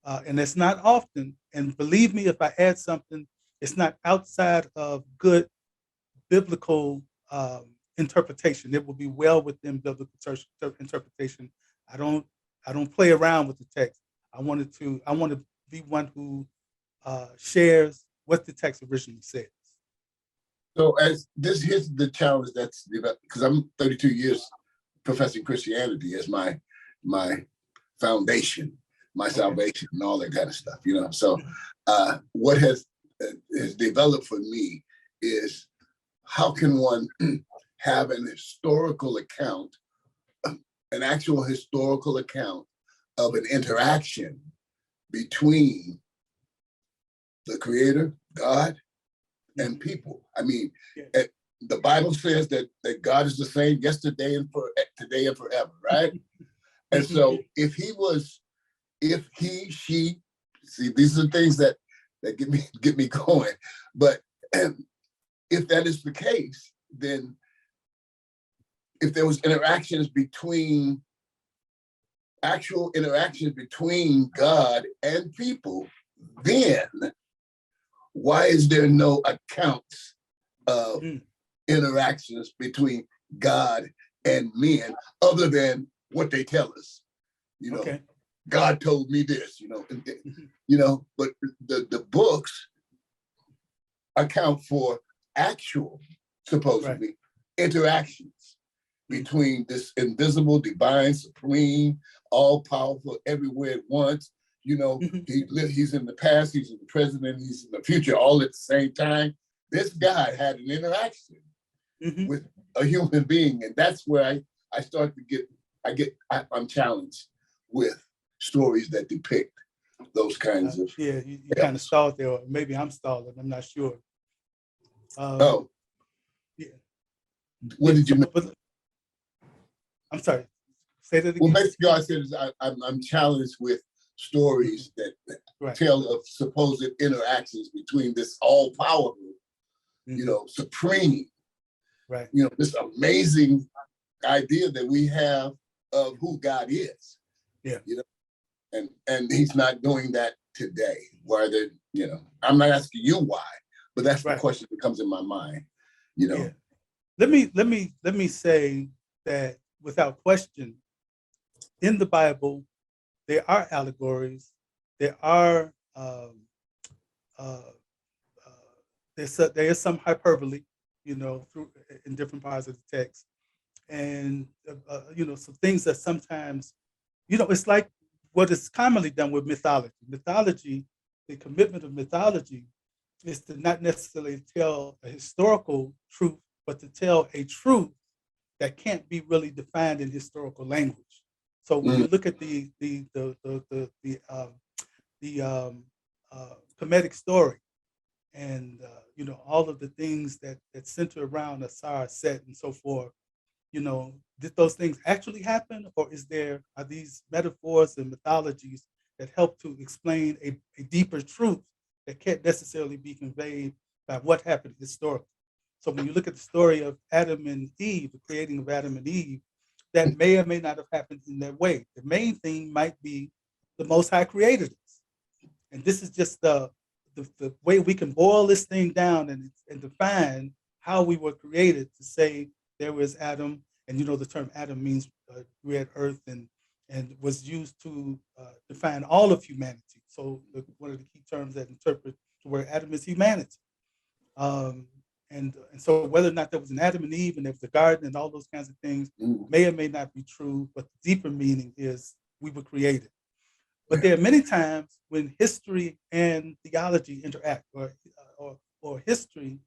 And it's not often, and believe me, if I add something, it's not outside of good biblical interpretation. It will be well within biblical interpretation. I don't play around with the text. I want to be one who shares what the text originally says. So here's the challenge that's developed, because I'm 32 years professing Christianity as my foundation, my salvation, and all that kind of stuff. So what has developed for me is, how can one have an historical account, an actual historical account of an interaction between the Creator, God, and people? I mean, the Bible says that God is the same yesterday and today and forever, right? And so if he, she, see, these are things that get me going. But if that is the case, then if there was actual interactions between God and people, then why is there no accounts of interactions between God and men other than what they tell us? Okay. God told me this, but the books account for actual, supposedly, interactions between this invisible, divine, supreme, all-powerful, everywhere at once. He's in the past, he's in the present, and he's in the future, all at the same time. This guy had an interaction with a human being, and that's where I start to I'm challenged with stories that depict those kinds of. You kind of stalled there, or maybe I'm stalling. I'm not sure. Yeah. What did you mean? I'm sorry. Say that again. Well, basically, all I said is I'm challenged with stories that tell of supposed interactions between this all-powerful, supreme, this amazing idea that we have of who God is. Yeah. And he's not doing that today. Why I'm not asking you why, but that's the question that comes in my mind. Yeah. Let me say that without question, in the Bible, there are allegories. There are there is some hyperbole, through in different parts of the text, and some things that sometimes, it's like what is commonly done with mythology. Mythology, the commitment of mythology, is to not necessarily tell a historical truth, but to tell a truth that can't be really defined in historical language. So when you look at the Kemetic story, and all of the things that center around Asar, Set, and so forth, did those things actually happen, or are these metaphors and mythologies that help to explain a deeper truth that can't necessarily be conveyed by what happened historically? So when you look at the story of Adam and Eve, the creating of Adam and Eve, that may or may not have happened in that way. The main thing might be the Most High created us. And this is just the way we can boil this thing down and define how we were created, to say there was Adam, and the term Adam means red earth, and was used to define all of humanity. So one of the key terms that interpret the word Adam is humanity. and so whether or not there was an Adam and Eve and there was a garden and all those kinds of things Mm. may or may not be true, but the deeper meaning is we were created. But there are many times when history and theology interact, or history,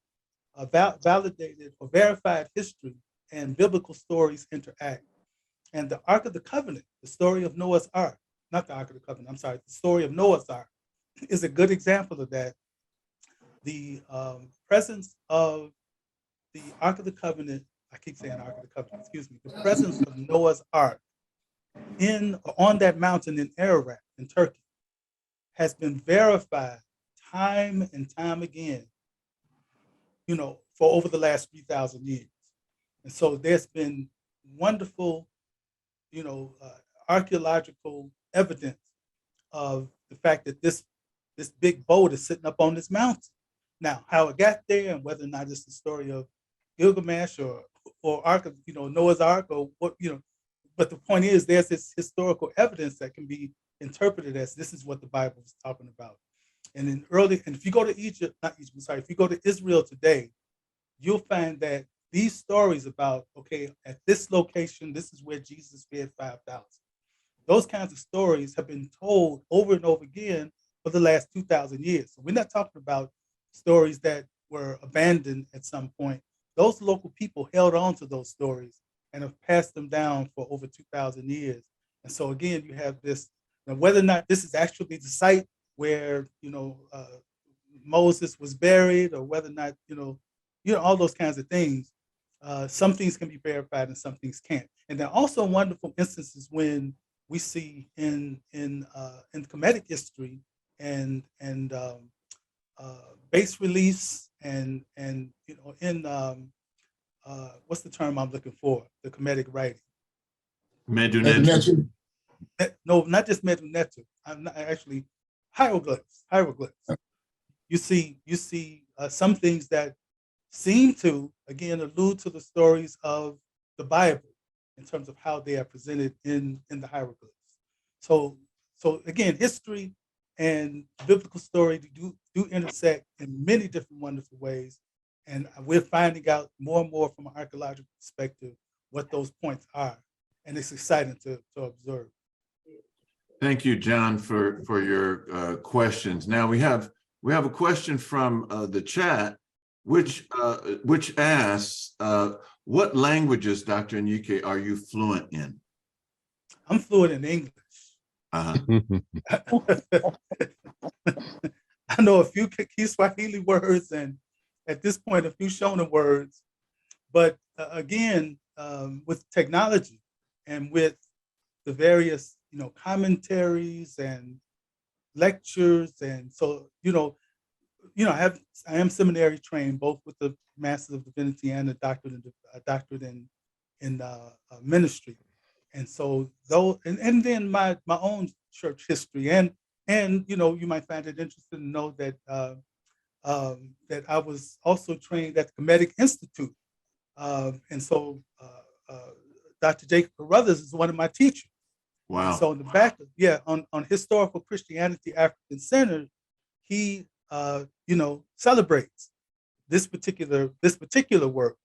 validated or verified history and biblical stories interact. And the Ark of the Covenant, the story of Noah's Ark, not the Ark of the Covenant, I'm sorry, the story of Noah's Ark is a good example of that. The presence of the Ark of the Covenant, I keep saying Ark of the Covenant, excuse me, the presence of Noah's Ark on that mountain in Ararat in Turkey has been verified time and time again, for over the last 3,000 years. And so there's been wonderful, archaeological evidence of the fact that this big boat is sitting up on this mountain. Now, how it got there and whether or not it's the story of Gilgamesh or Ark of, Noah's Ark or what, but the point is there's this historical evidence that can be interpreted as this is what the Bible is talking about. And if you go to if you go to Israel today, you'll find that these stories about, okay, at this location, this is where Jesus fed 5,000. Those kinds of stories have been told over and over again for the last 2,000 years. So we're not talking about stories that were abandoned at some point. Those local people held on to those stories and have passed them down for over 2,000 years. And so again, you have this, now whether or not this is actually the site where, Moses was buried, or whether or not, all those kinds of things. Some things can be verified and some things can't. And there are also wonderful instances when we see in Kemetic history and base release and in what's the term I'm looking for? The Kemetic writing. Medunetu. No, not just Medunetu. I'm not actually hieroglyphs. You see some things that seem to, again, allude to the stories of the Bible in terms of how they are presented in the hieroglyphs. So again, history and biblical story do intersect in many different wonderful ways. And we're finding out more and more from an archaeological perspective what those points are. And it's exciting to observe. Thank you, John, for your questions. Now we have a question from the chat, which asks, what languages, Dr. Anyike, are you fluent in? I'm fluent in English. Uh-huh. I know a few Kiswahili words and at this point a few Shona words, but again, with technology and with the various commentaries and lectures, and so I am seminary trained, both with the Master's of Divinity and a doctorate in ministry, and so and then my own church history, and you might find it interesting to know that that I was also trained at the Kemetic Institute, and so Dr. Jacob Carruthers is one of my teachers. Wow. And so in the back, on Historical Christianity African Center, he celebrates this particular work.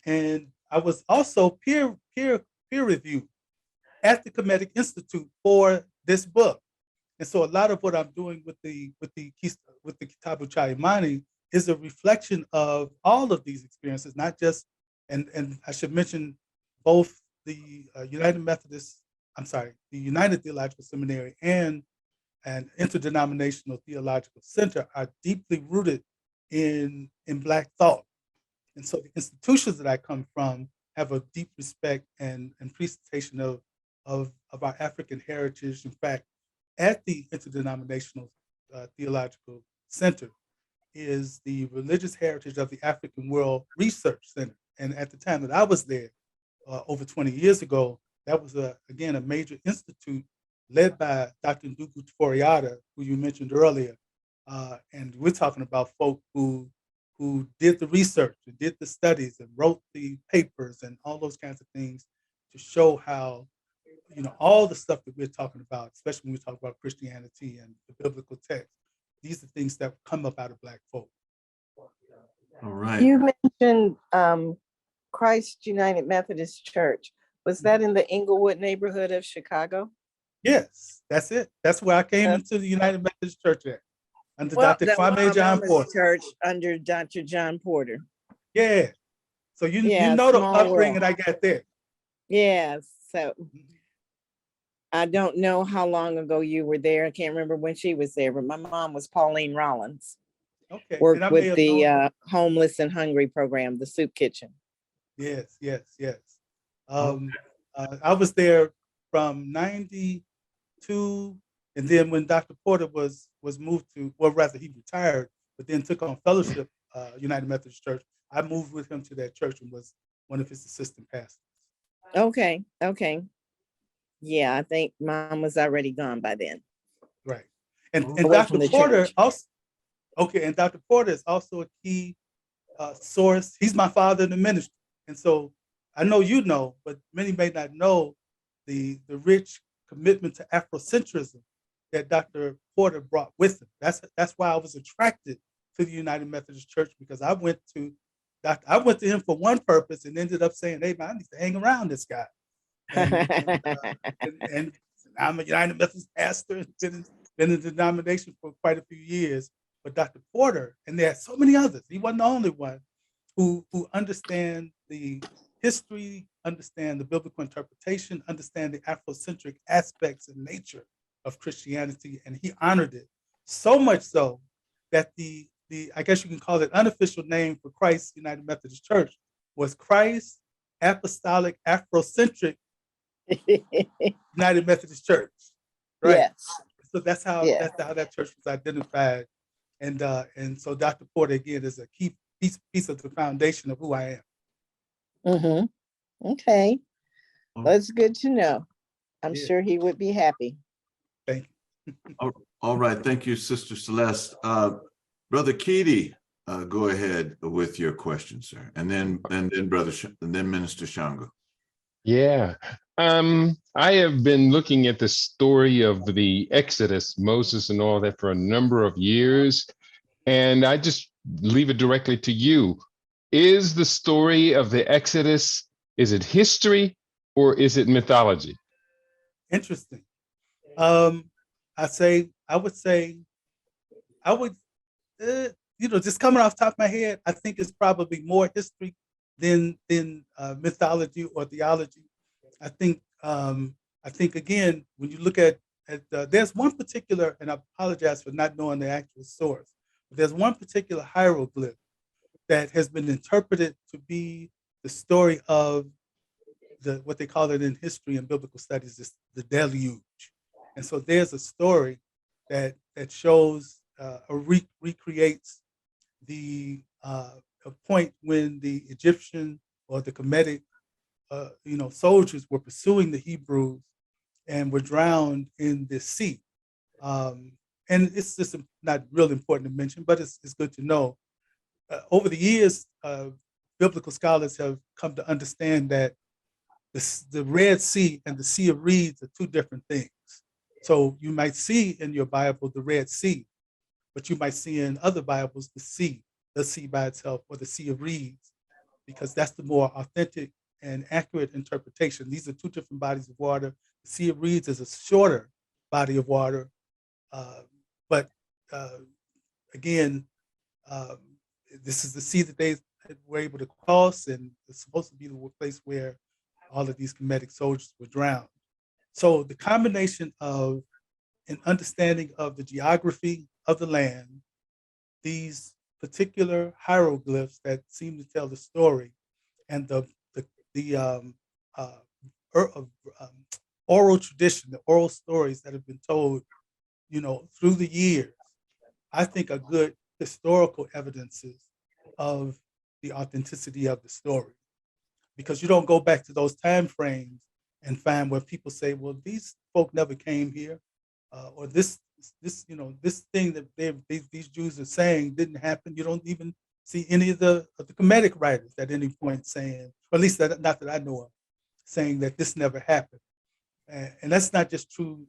And I was also peer reviewed at the Kemetic Institute for this book. And so a lot of what I'm doing with the Kitabu Chayimani is a reflection of all of these experiences, not just, and I should mention both the United Theological Seminary and Interdenominational Theological Center are deeply rooted in Black thought. And so the institutions that I come from have a deep respect and presentation of our African heritage. In fact, at the Interdenominational Theological Center is the Religious Heritage of the African World Research Center. And at the time that I was there, over 20 years ago, that was, again, a major institute led by Dr. Ndugu Tuforiata, who you mentioned earlier. And we're talking about folk who did the research, and did the studies, and wrote the papers, and all those kinds of things to show how, all the stuff that we're talking about, especially when we talk about Christianity and the biblical text, these are things that come up out of Black folk. All right. You mentioned Christ United Methodist Church. Was that in the Inglewood neighborhood of Chicago? Yes, that's it. That's where I came Uh, into the United Methodist Church at, under Well, Dr. that was Kwame my John mama's Porter. church under Dr. John Porter. Yeah. So you Yeah, know the small upbringing world. I got there. Yeah, so I don't know how long ago you were there. I can't remember when she was there, but my mom was Pauline Rollins. Okay. And Worked I may with have the known. homeless and hungry program, the soup kitchen. Yes. I was there from 92, and then when Dr. Porter was moved to, well, rather he retired, but then took on fellowship, United Methodist Church. I moved with him to that church and was one of his assistant pastors. Okay. Yeah, I think mom was already gone by then. Right. And Away from Dr. the Porter church. also, okay, and Dr. Porter is also a key source. He's my father in the ministry. And so I know you know, but many may not know the rich commitment to Afrocentrism that Dr. Porter brought with him. That's why I was attracted to the United Methodist Church, because I went to him for one purpose and ended up saying, hey man, I need to hang around this guy. And I'm a United Methodist pastor and been in the denomination for quite a few years. But Dr. Porter, and there are so many others, he wasn't the only one who understand the history, understand the biblical interpretation, understand the Afrocentric aspects and nature of Christianity, and he honored it. So much so that the I guess you can call it unofficial name for Christ United Methodist Church was Christ Apostolic Afrocentric United Methodist Church. Right. Yes. So that's how that church was identified. And so Dr. Porter again is a key piece of the foundation of who I am. Okay. Oh. That's good to know. I'm Yeah. sure he would be happy. Thank you. All right. Thank you, Sister Celeste. Brother Keedy, go ahead with your question, sir. And then Minister Shango. Yeah. I have been looking at the story of the Exodus, Moses and all that for a number of years. And I just leave it directly to you. Is the story of the Exodus, is it history or is it mythology? Interesting. I would, just coming off the top of my head, I think it's probably more history than mythology or theology. I think again, when you look at there's one particular, and I apologize for not knowing the actual source, but there's one particular hieroglyph that has been interpreted to be the story of what they call it in history and biblical studies is the deluge. And so there's a story that shows or recreates the a point when the Egyptian or the Kemetic soldiers were pursuing the Hebrews and were drowned in the sea. And it's just not real important to mention, but it's good to know. Over the years, biblical scholars have come to understand that the Red Sea and the Sea of Reeds are two different things. So you might see in your Bible the Red Sea, but you might see in other Bibles the sea by itself, or the Sea of Reeds, because that's the more authentic and accurate interpretation. These are two different bodies of water. The Sea of Reeds is a shorter body of water, but again, this is the sea that they were able to cross, and it's supposed to be the place where all of these Kemetic soldiers were drowned. So the combination of an understanding of the geography of the land, these particular hieroglyphs that seem to tell the story, and the oral tradition, the oral stories that have been told, through the years, I think are good historical evidences of the authenticity of the story. Because you don't go back to those time frames and find where people say, well, these folk never came here, or this thing that these Jews are saying didn't happen. You don't even see any of the Kemetic writers at any point saying, or at least not that I know of, saying that this never happened. And that's not just true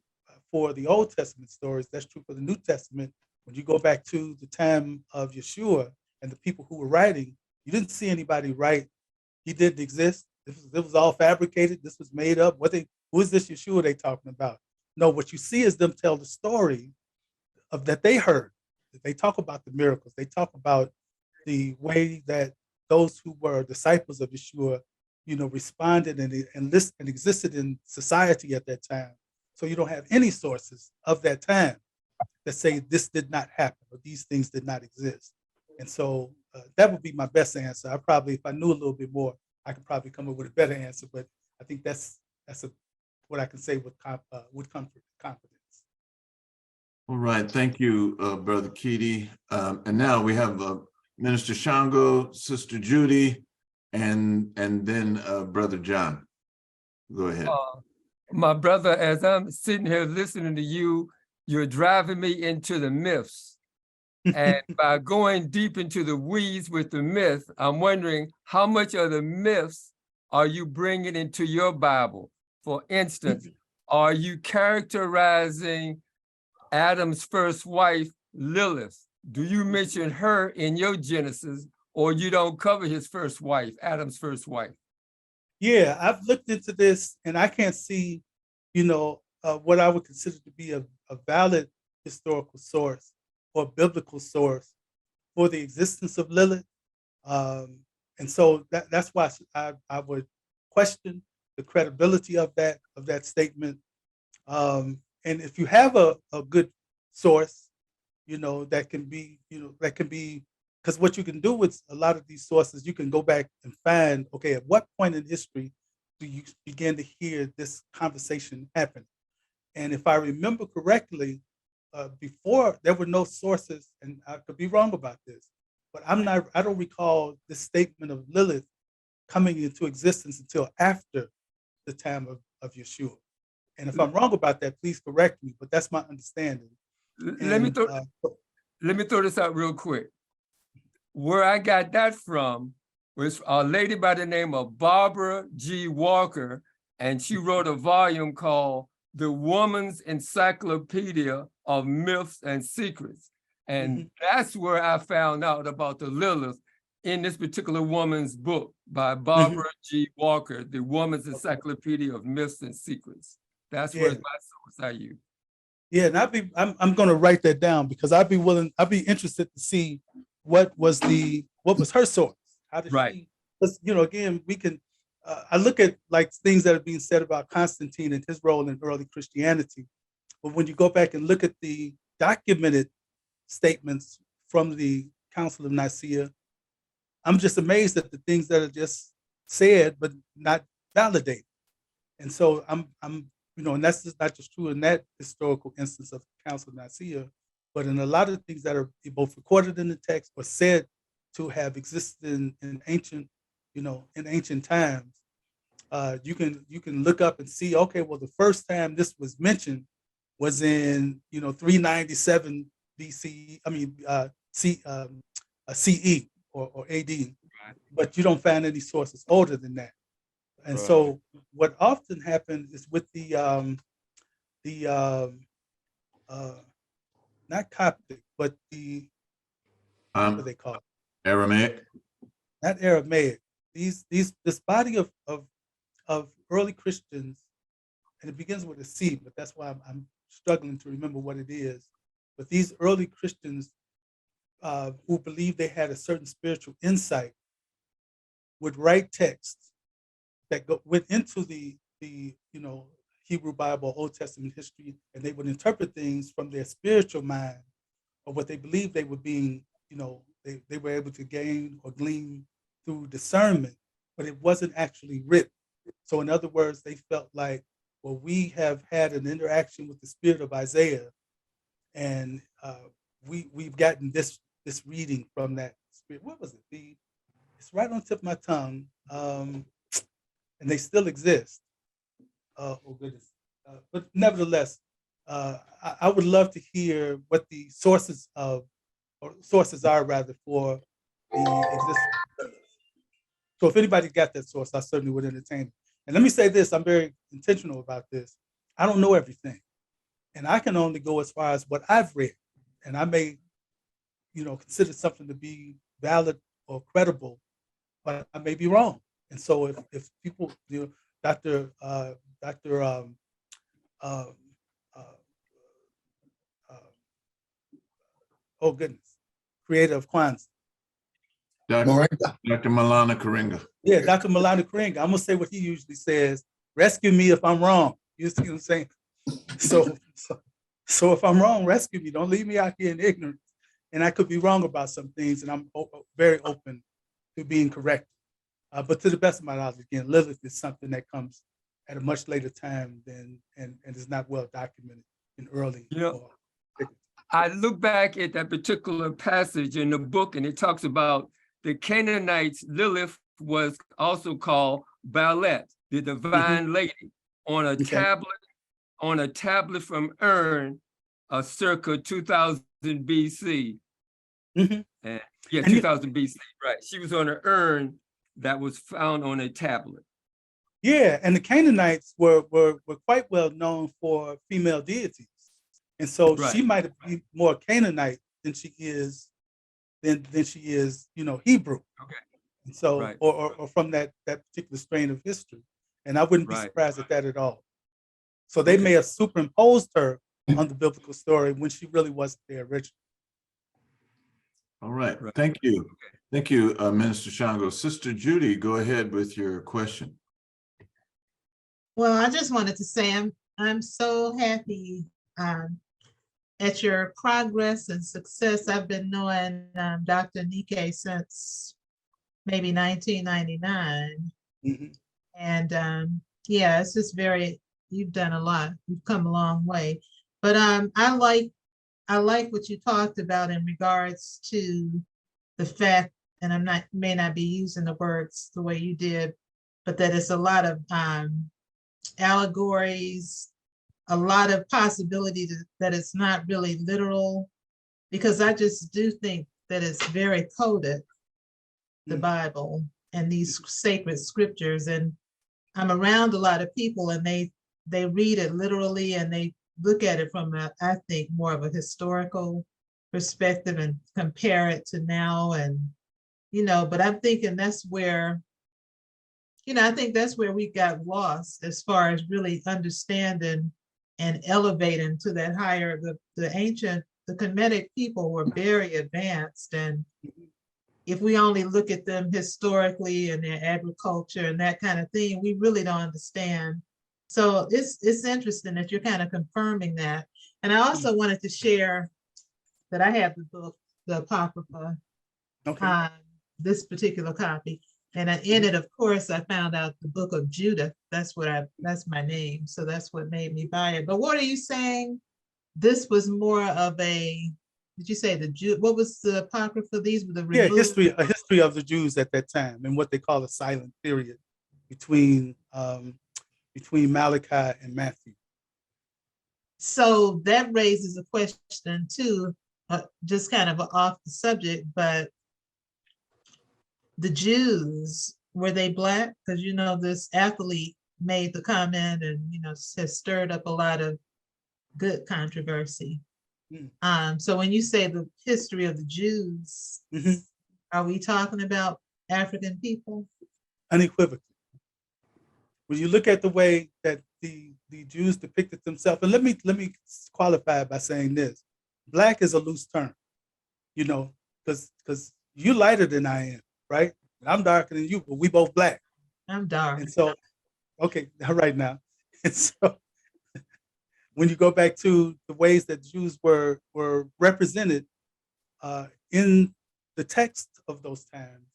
for the Old Testament stories. That's true for the New Testament. When you go back to the time of Yeshua and the people who were writing, you didn't see anybody write, he didn't exist. It was all fabricated. This was made up. Who is this Yeshua they talking about? No, what you see is them tell the story of that they heard. They talk about the miracles. They talk about the way that those who were disciples of Yeshua, responded and existed in society at that time. So you don't have any sources of that time that say this did not happen or these things did not exist. And so that would be my best answer. If I knew a little bit more, I could probably come up with a better answer. But I think that's what I can say with confidence. All right, thank you, Brother Keedy. And now we have Minister Shango, Sister Judy, and then Brother John. Go ahead. My brother, as I'm sitting here listening to you, you're driving me into the myths. And by going deep into the weeds with the myth, I'm wondering how much of the myths are you bringing into your Bible? For instance, are you characterizing Adam's first wife, Lilith? Do you mention her in your Genesis, or you don't cover his first wife, Adam's first wife? Yeah, I've looked into this and I can't see, what I would consider to be a valid historical source or biblical source for the existence of Lilith. And so that's why I would question the credibility of that statement. And if you have a good source, that can be, because what you can do with a lot of these sources, you can go back and find, okay, at what point in history do you begin to hear this conversation happen? And if I remember correctly, before there were no sources, and I could be wrong about this, but I don't recall this statement of Lilith coming into existence until after the time of Yeshua. And if I'm wrong about that, please correct me, but that's my understanding. Let me throw this out real quick. Where I got that from was a lady by the name of Barbara G. Walker, and she wrote a volume called The Woman's Encyclopedia of Myths and Secrets. And that's where I found out about the Lilith in this particular woman's book by Barbara G. Walker, The Woman's Encyclopedia of Myths and Secrets. That's where my source I use. Yeah, and I'm going to write that down because I'd be interested to see what was her source. How did she? Because again, we can. I look at like things that are being said about Constantine and his role in early Christianity, but when you go back and look at the documented statements from the Council of Nicaea, I'm just amazed at the things that are just said but not validated. And so I'm and that's just not just true in that historical instance of the Council of Nicaea, but in a lot of things that are both recorded in the text or said to have existed in ancient, in ancient times. You can look up and see, okay, well, the first time this was mentioned was in 397 BC. I mean CE or AD, but you don't find any sources older than that. And so what often happens is with the not Coptic, but the what do they call it? Aramaic. Not Aramaic. This body of early Christians, and it begins with a C, but that's why I'm struggling to remember what it is. But these early Christians who believed they had a certain spiritual insight would write texts that went into the Hebrew Bible, Old Testament history, and they would interpret things from their spiritual mind or what they believed they were being, they were able to gain or glean through discernment, but it wasn't actually written. So in other words, they felt like, well, we have had an interaction with the spirit of Isaiah, and we've gotten this reading from that spirit. What was it? It's right on the tip of my tongue. And they still exist. Oh goodness! But nevertheless, I would love to hear what the sources are rather for the existence. So if anybody got that source, I certainly would entertain it. And let me say this: I'm very intentional about this. I don't know everything, and I can only go as far as what I've read, and I may, consider something to be valid or credible, but I may be wrong. And so if people, Dr. Dr. Uh, uh, oh goodness, creator of Kwanzaa. Dr. Moringa. Dr. Malana Karinga. Yeah, Dr. Malana Karinga. I'm gonna say what he usually says: "Rescue me if I'm wrong." You see what I'm saying? So if I'm wrong, rescue me. Don't leave me out here in ignorance. And I could be wrong about some things, and I'm very open to being corrected. But to the best of my knowledge, again, Lilith is something that comes at a much later time than and is not well documented in early. I look back at that particular passage in the book, and it talks about the Canaanites. Lilith was also called Baalet, the divine lady, on a tablet from Urn, circa 2000 BC. And 2000 BC, right? She was on an urn that was found on a tablet. Yeah, and the Canaanites were quite well known for female deities, and so she might be more Canaanite than she is Hebrew. Okay. And so or from that particular strain of history, and I wouldn't be surprised at that at all. So they may have superimposed her on the biblical story when she really wasn't there originally. All right. Thank you. Thank you, Minister Shango. Sister Judy, go ahead with your question. Well, I just wanted to say I'm so happy at your progress and success. I've been knowing Dr. Nike since maybe 1999. And yeah, it's just you've done a lot. You've come a long way. But I like what you talked about in regards to the fact, and may not be using the words the way you did, but that it's a lot of allegories, a lot of possibility that it's not really literal, because I just do think that it's very coded, the Bible and these sacred scriptures. And I'm around a lot of people, and they read it literally, and they look at it from I think more of a historical perspective and compare it to now. And but I'm thinking that's where I think that's where we got lost as far as really understanding and elevating to that higher. The Kemetic people were very advanced, and if we only look at them historically and their agriculture and that kind of thing, we really don't understand. So it's interesting that you're kind of confirming that. And I also wanted to share that I have the book, the Apocrypha, this particular copy. And in it, of course, I found out the Book of Judah. That's my name. So that's what made me buy it. But what are you saying? This was more of did you say what was the Apocrypha? These were the a history of the Jews at that time, and what they call a silent period between Malachi and Matthew. So that raises a question too, just kind of off the subject, but the Jews, were they Black? Because this athlete made the comment and has stirred up a lot of good controversy. So when you say the history of the Jews, are we talking about African people? Unequivocally. When you look at the way that the Jews depicted themselves, and let me qualify by saying this: Black is a loose term, because you're lighter than I am, right? I'm darker than you, but we both Black. I'm dark. And so, okay, all right now. And so, when you go back to the ways that Jews were represented in the text of those times,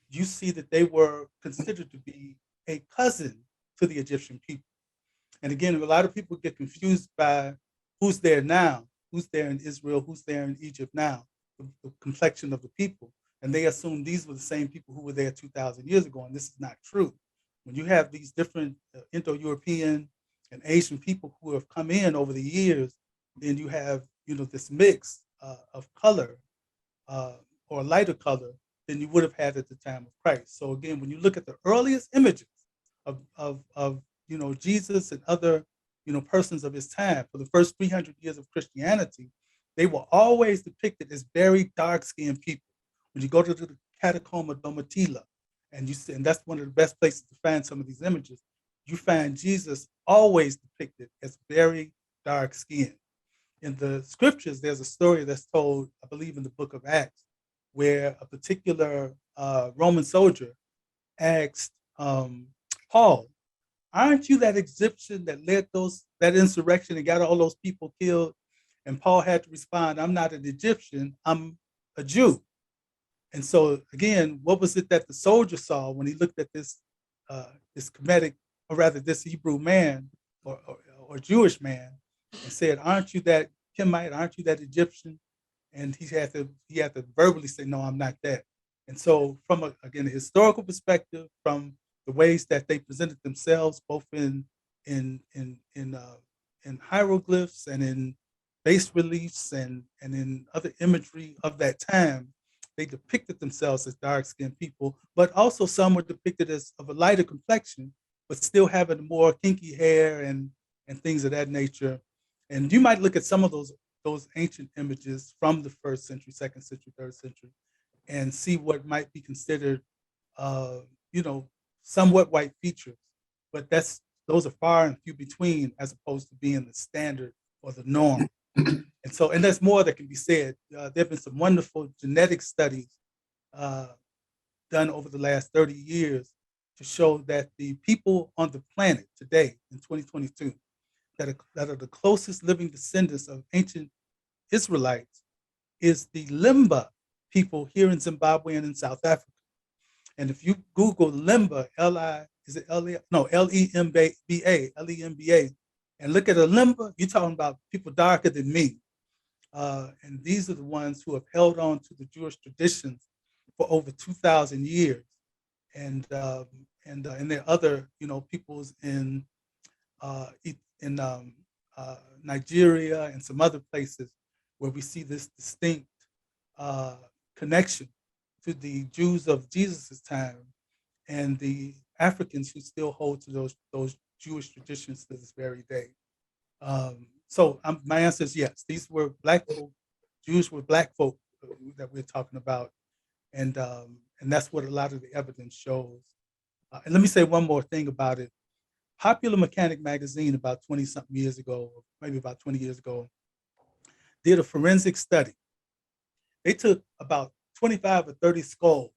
you see that they were considered to be a cousin to the Egyptian people. And again, a lot of people get confused by who's there now, who's there in Israel, who's there in Egypt now, the complexion of the people. And they assume these were the same people who were there 2,000 years ago, and this is not true. When you have these different Indo-European and Asian people who have come in over the years, then you have this mix of color or lighter color than you would have had at the time of Christ. So again, when you look at the earliest images of Jesus and other persons of his time for the first 300 years of Christianity, they were always depicted as very dark-skinned people When you go to the Catacomb of Domitila, and you see, and that's one of the best places to find some of these images, you find Jesus always depicted as very dark skinned. In the scriptures, there's a story that's told, I believe, in the book of Acts, where a particular Roman soldier asked Paul, "Aren't you that Egyptian that led that insurrection and got all those people killed?" And Paul had to respond, "I'm not an Egyptian, I'm a Jew." And so again, what was it that the soldier saw when he looked at this Kemetic, or rather this Hebrew man or Jewish man, and said, "Aren't you that Kemite? Aren't you that Egyptian?" And he had to verbally say, "No, I'm not that." And so, from again a historical perspective, from the ways that they presented themselves, both in hieroglyphs and in bas reliefs and in other imagery of that time, they depicted themselves as dark-skinned people, but also some were depicted as of a lighter complexion, but still having more kinky hair and things of that nature. And you might look at some of those ancient images from the 1st century, 2nd century, 3rd century, and see what might be considered, somewhat white features. But those are far and few between, as opposed to being the standard or the norm. And so, and there's more that can be said. There have been some wonderful genetic studies done over the last 30 years to show that the people on the planet today in 2022 that are the closest living descendants of ancient Israelites is the Limba people here in Zimbabwe and in South Africa. And if you Google Limba, Lemba, and look at a Limba, you're talking about people darker than me. And these are the ones who have held on to the Jewish traditions for over 2,000 years. And there are other, peoples in Nigeria and some other places where we see this distinct connection to the Jews of Jesus's time and the Africans who still hold to those Jewish traditions to this very day. So my answer is yes. These were Black folk. Jews were Black folk that we're talking about, and that's what a lot of the evidence shows. And let me say one more thing about it. Popular Mechanic magazine about 20-something years ago, maybe about 20 years ago, did a forensic study. They took about 25 or 30 skulls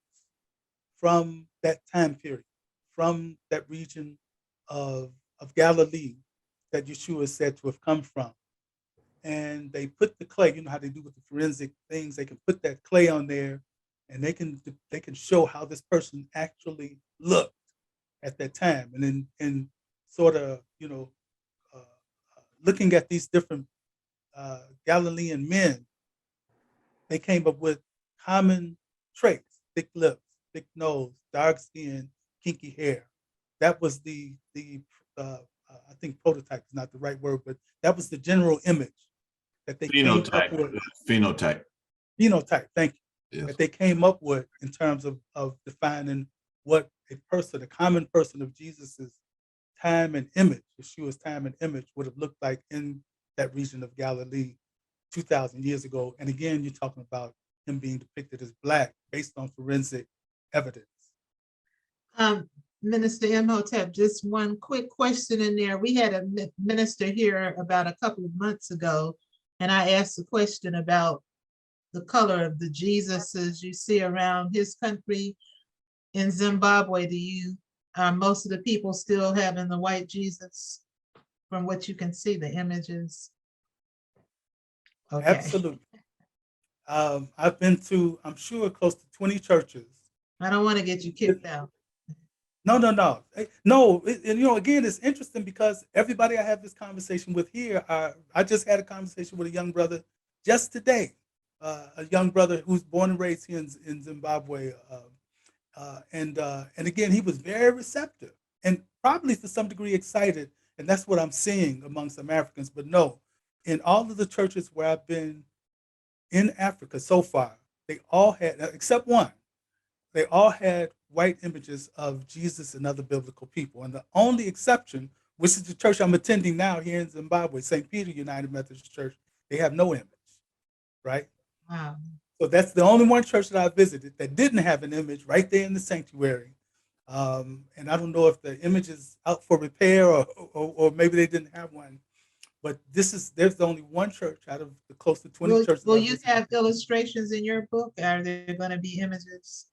from that time period, from that region of Galilee that Yeshua is said to have come from. And they put the clay, you know how they do with the forensic things, they can put that clay on there and they can show how this person actually looked at that time. And then sort of, looking at these different Galilean men, they came up with common traits: thick lips, thick nose, dark skin, kinky hair. That was the I think prototype is not the right word, but that was the general image that they came up with. Phenotype, thank you. Yes. That they came up with in terms of defining what a common person of Jesus's time and image, Yeshua's time and image, would have looked like in that region of Galilee 2,000 years ago. And again, you're talking about him being depicted as Black based on forensic evidence. Minister Imhotep, just one quick question in there. We had a minister here about a couple of months ago, and I asked a question about the color of the Jesuses you see around his country. In Zimbabwe, are most of the people still having the white Jesus from what you can see, the images? Okay. Absolutely. I've been to, I'm sure, close to 20 churches. I don't want to get you kicked out. No. Again, it's interesting because everybody I have this conversation with here, I just had a conversation with a young brother just today, a young brother who's born and raised here in Zimbabwe. And again, he was very receptive and probably to some degree excited. And that's what I'm seeing among some Africans. But no, in all of the churches where I've been in Africa so far, they all had, except one, they all had white images of Jesus and other biblical people. And the only exception, which is the church I'm attending now here in Zimbabwe, St. Peter United Methodist Church, they have no image, right? Wow. So that's the only one church that I visited that didn't have an image right there in the sanctuary. And I don't know if the image is out for repair or maybe they didn't have one. But there's only one church out of the close to 20 churches. Will I've you visited. have illustrations in your book? Are there gonna be images?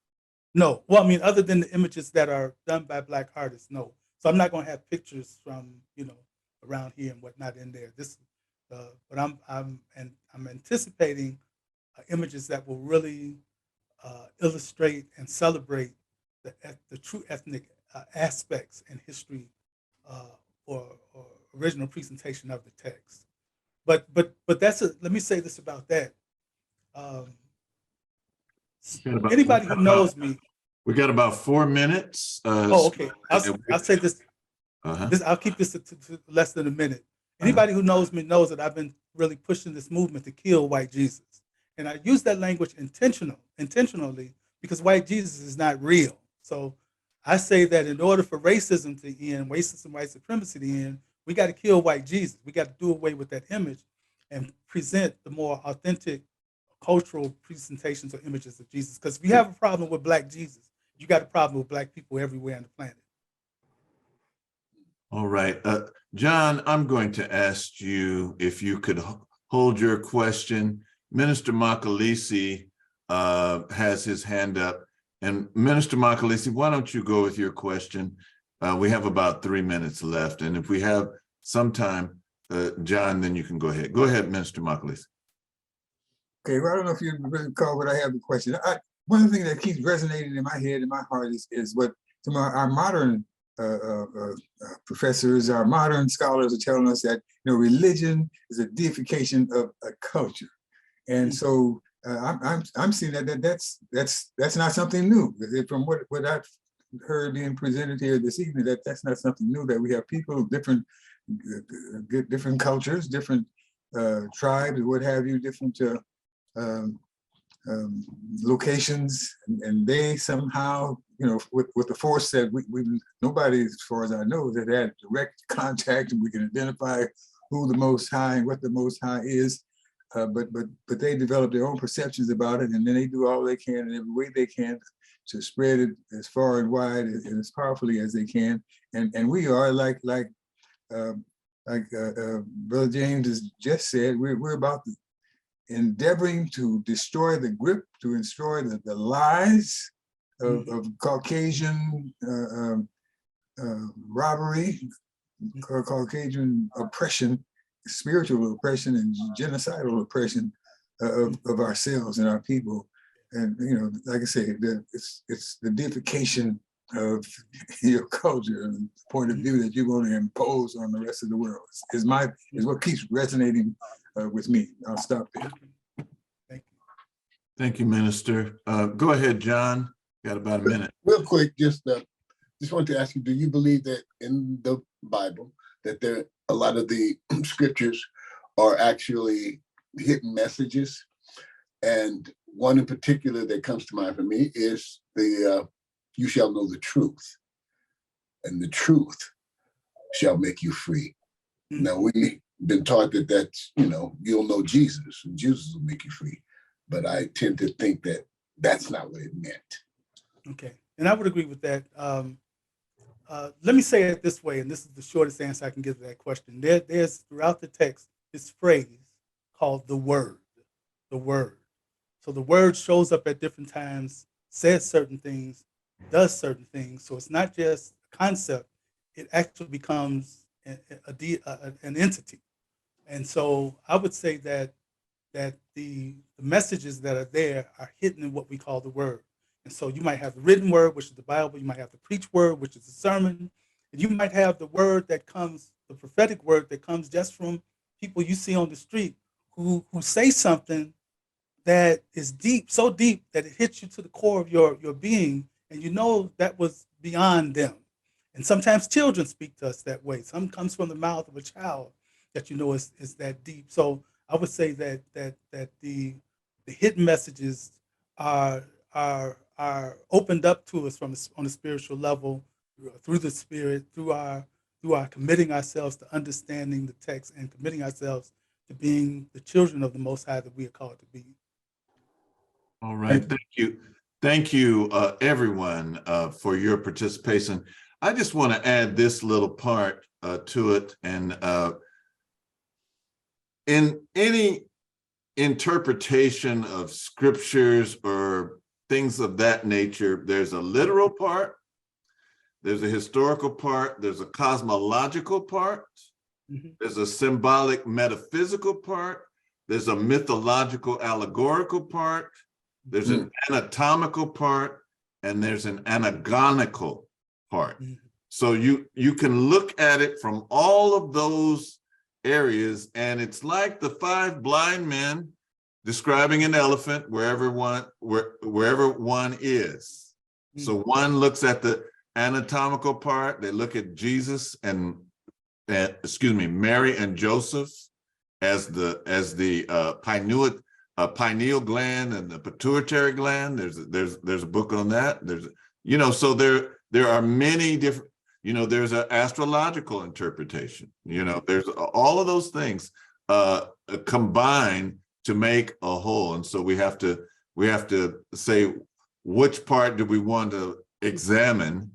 No, well, I mean, other than the images that are done by Black artists, no. So I'm not going to have pictures from around here and whatnot in there. But I'm anticipating images that will really illustrate and celebrate the true ethnic aspects and history or original presentation of the text. But let me say this about that. Anybody who knows me. We got about 4 minutes. Okay. I'll say this. Uh-huh. I'll keep this to less than a minute. Anybody who knows me knows that I've been really pushing this movement to kill white Jesus. And I use that language intentionally because white Jesus is not real. So I say that in order for racism to end, racism, white supremacy to end, we got to kill white Jesus. We got to do away with that image and present the more authentic cultural presentations or images of Jesus. Because if you have a problem with Black Jesus, you got a problem with Black people everywhere on the planet. All right. John, I'm going to ask you if you could hold your question. Minister Makalisi has his hand up. And Minister Makalisi, why don't you go with your question? We have about 3 minutes left. And if we have some time, John, then you can go ahead. Go ahead, Minister Makalisi. Okay, well, I don't know if you recall, but I have a question. One of the things that keeps resonating in my head, in my heart, is what some of our modern professors, our modern scholars are telling us, that religion is a deification of a culture, and so I'm seeing that's not something new. From what I've heard being presented here this evening, that's not something new. That we have people of different cultures, different tribes, what have you, different locations, and they somehow, with the force that we nobody, as far as I know, that had direct contact, and we can identify who the Most High and what the Most High is, but they develop their own perceptions about it, and then they do all they can in every way they can to spread it as far and wide and as powerfully as they can, and we are like Brother James has just said, we're about to endeavoring to destroy the grip, to destroy the lies of Caucasian robbery, Caucasian oppression, spiritual oppression and genocidal oppression of ourselves and our people. And like I say, it's the deification of your culture and the point of view that you're going to impose on the rest of the world is what keeps resonating with me. I'll stop there. Thank you. Thank you, Minister. Go ahead, John. Got about a minute. Real quick, just wanted to ask you, do you believe that in the Bible that there a lot of the scriptures are actually hidden messages? And one in particular that comes to mind for me is the you shall know the truth, and the truth shall make you free. Now, we've been taught that that's, you'll know Jesus, and Jesus will make you free. But I tend to think that that's not what it meant. Okay, and I would agree with that. Let me say it this way, and this is the shortest answer I can give to that question. There's throughout the text this phrase called the word, the word. So the word shows up at different times, says certain things, does certain things. So it's not just a concept, it actually becomes an entity. And so I would say that the messages that are there are hidden in what we call the word. And so you might have the written word, which is the Bible. You might have the preached word, which is the sermon. And you might have the word that comes, the prophetic word that comes just from people you see on the street who say something that is deep, so deep that it hits you to the core of your being. And that was beyond them. And sometimes children speak to us that way. Some comes from the mouth of a child that is that deep. So I would say that the hidden messages are opened up to us on a spiritual level through the Spirit, through our committing ourselves to understanding the text and committing ourselves to being the children of the Most High that we are called to be. All right, thank you. Thank you, everyone, for your participation. I just want to add this little part to it. And in any interpretation of scriptures or things of that nature, there's a literal part, there's a historical part, there's a cosmological part, there's a symbolic metaphysical part, there's a mythological allegorical part, there's an anatomical part, and there's an anagonical part. So you can look at it from all of those areas, and it's like the 5 blind men describing an elephant wherever one is. So one looks at the anatomical part, they look at Jesus and Mary and Joseph as the pineal gland and the pituitary gland. There's a book on that. So there are many different, there's an astrological interpretation, there's all of those things combined to make a whole. And so we have to say, which part do we want to examine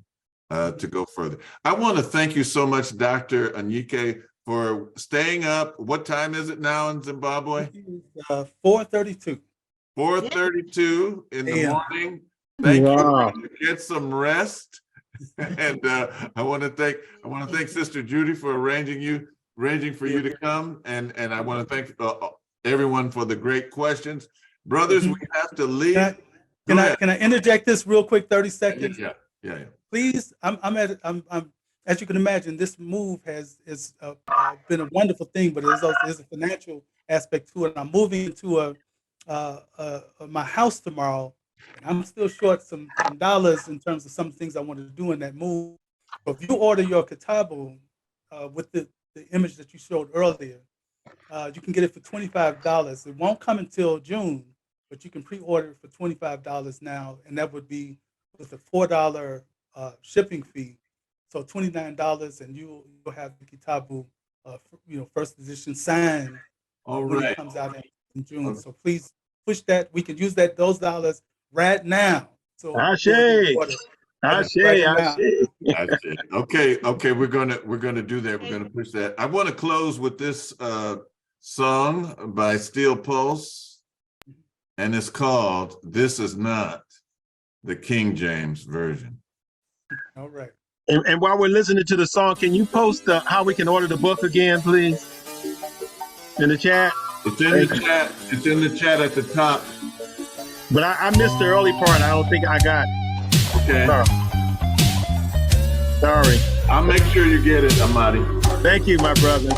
to go further. I want to thank you so much, Dr. Anyike, for staying up. What time is it now in Zimbabwe? 4:32. 4:32 in the Yeah. morning. Thank you. Get some rest. And I want to thank Sister Judy for arranging for you to come. And I want to thank everyone for the great questions. Brothers, we have to leave. Can I interject this real quick, 30 seconds? Yeah. Please, I'm as you can imagine, this move has been a wonderful thing, but there's a financial aspect to it. I'm moving into my house tomorrow, and I'm still short some dollars in terms of some things I wanted to do in that move. But if you order your Kitabu with the image that you showed earlier, you can get it for $25. It won't come until June, but you can pre-order it for $25 now, and that would be with a $4 shipping fee. So $29, and you'll have the Kitabu, first edition signed when it comes out in June. So please push that. We can use those dollars right now. So Okay, we're gonna do that. We're gonna push that. I want to close with this song by Steel Pulse, and it's called "This Is Not the King James Version." All right. And while we're listening to the song, can you post how we can order the book again, please? In the chat? It's in the chat. It's in the chat at the top. But I missed the early part. I don't think I got. Okay. Sorry. I'll make sure you get it, Amadi. Thank you, my brother.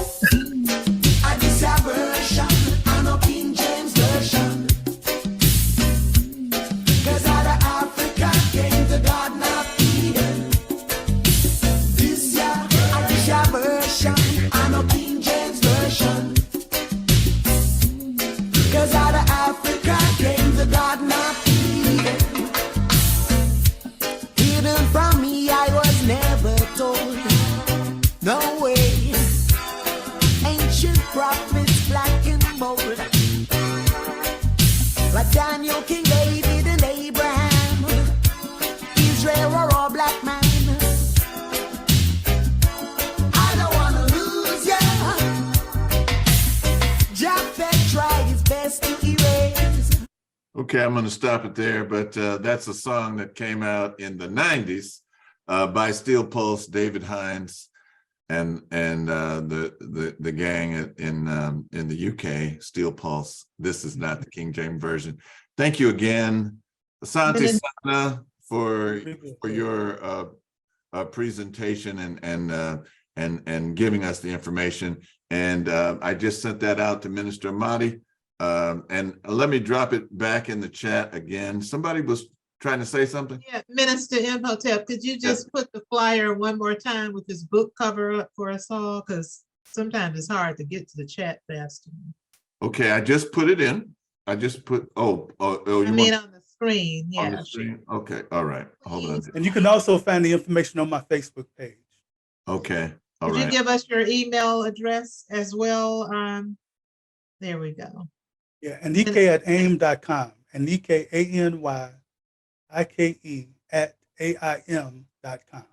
No way, ancient prophets black and bold, like Daniel, King David, and Abraham. Israel were all black men. I don't wanna lose ya. Japheth tried his best to erase. Okay, I'm gonna stop it there, but that's a song that came out in the 90s by Steel Pulse, David Hines, and the gang in the UK, Steel Pulse. This is not the King James Version. Thank you again, Asante Sana, for your presentation and giving us the information. And I just sent that out to Minister Amadi. And let me drop it back in the chat again. Somebody was trying to say something? Yeah, Minister Imhotep, could you just put the flyer one more time with this book cover up for us all? Because sometimes it's hard to get to the chat fast. Okay, I just put it in. I just put, you mean on the screen, yeah. On the screen? Okay, all right, hold on. And you can also find the information on my Facebook page. Okay, all Could right. you give us your email address as well? There we go. Yeah, Anyike@aim.com. Anike, ANYIKE @AIM.com.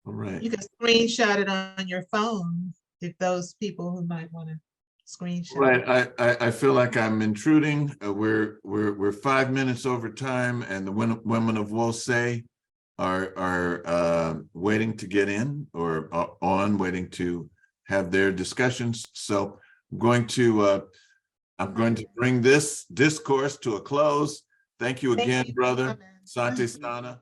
All right. You can screenshot it on your phone if those people who might want to screenshot. Right, I feel like I'm intruding. We're 5 minutes over time, and the women of Wosay are waiting to get in or on, waiting to have their discussions. So I'm going to bring this discourse to a close. Thank you Thank again, you for brother coming. Sante Stana.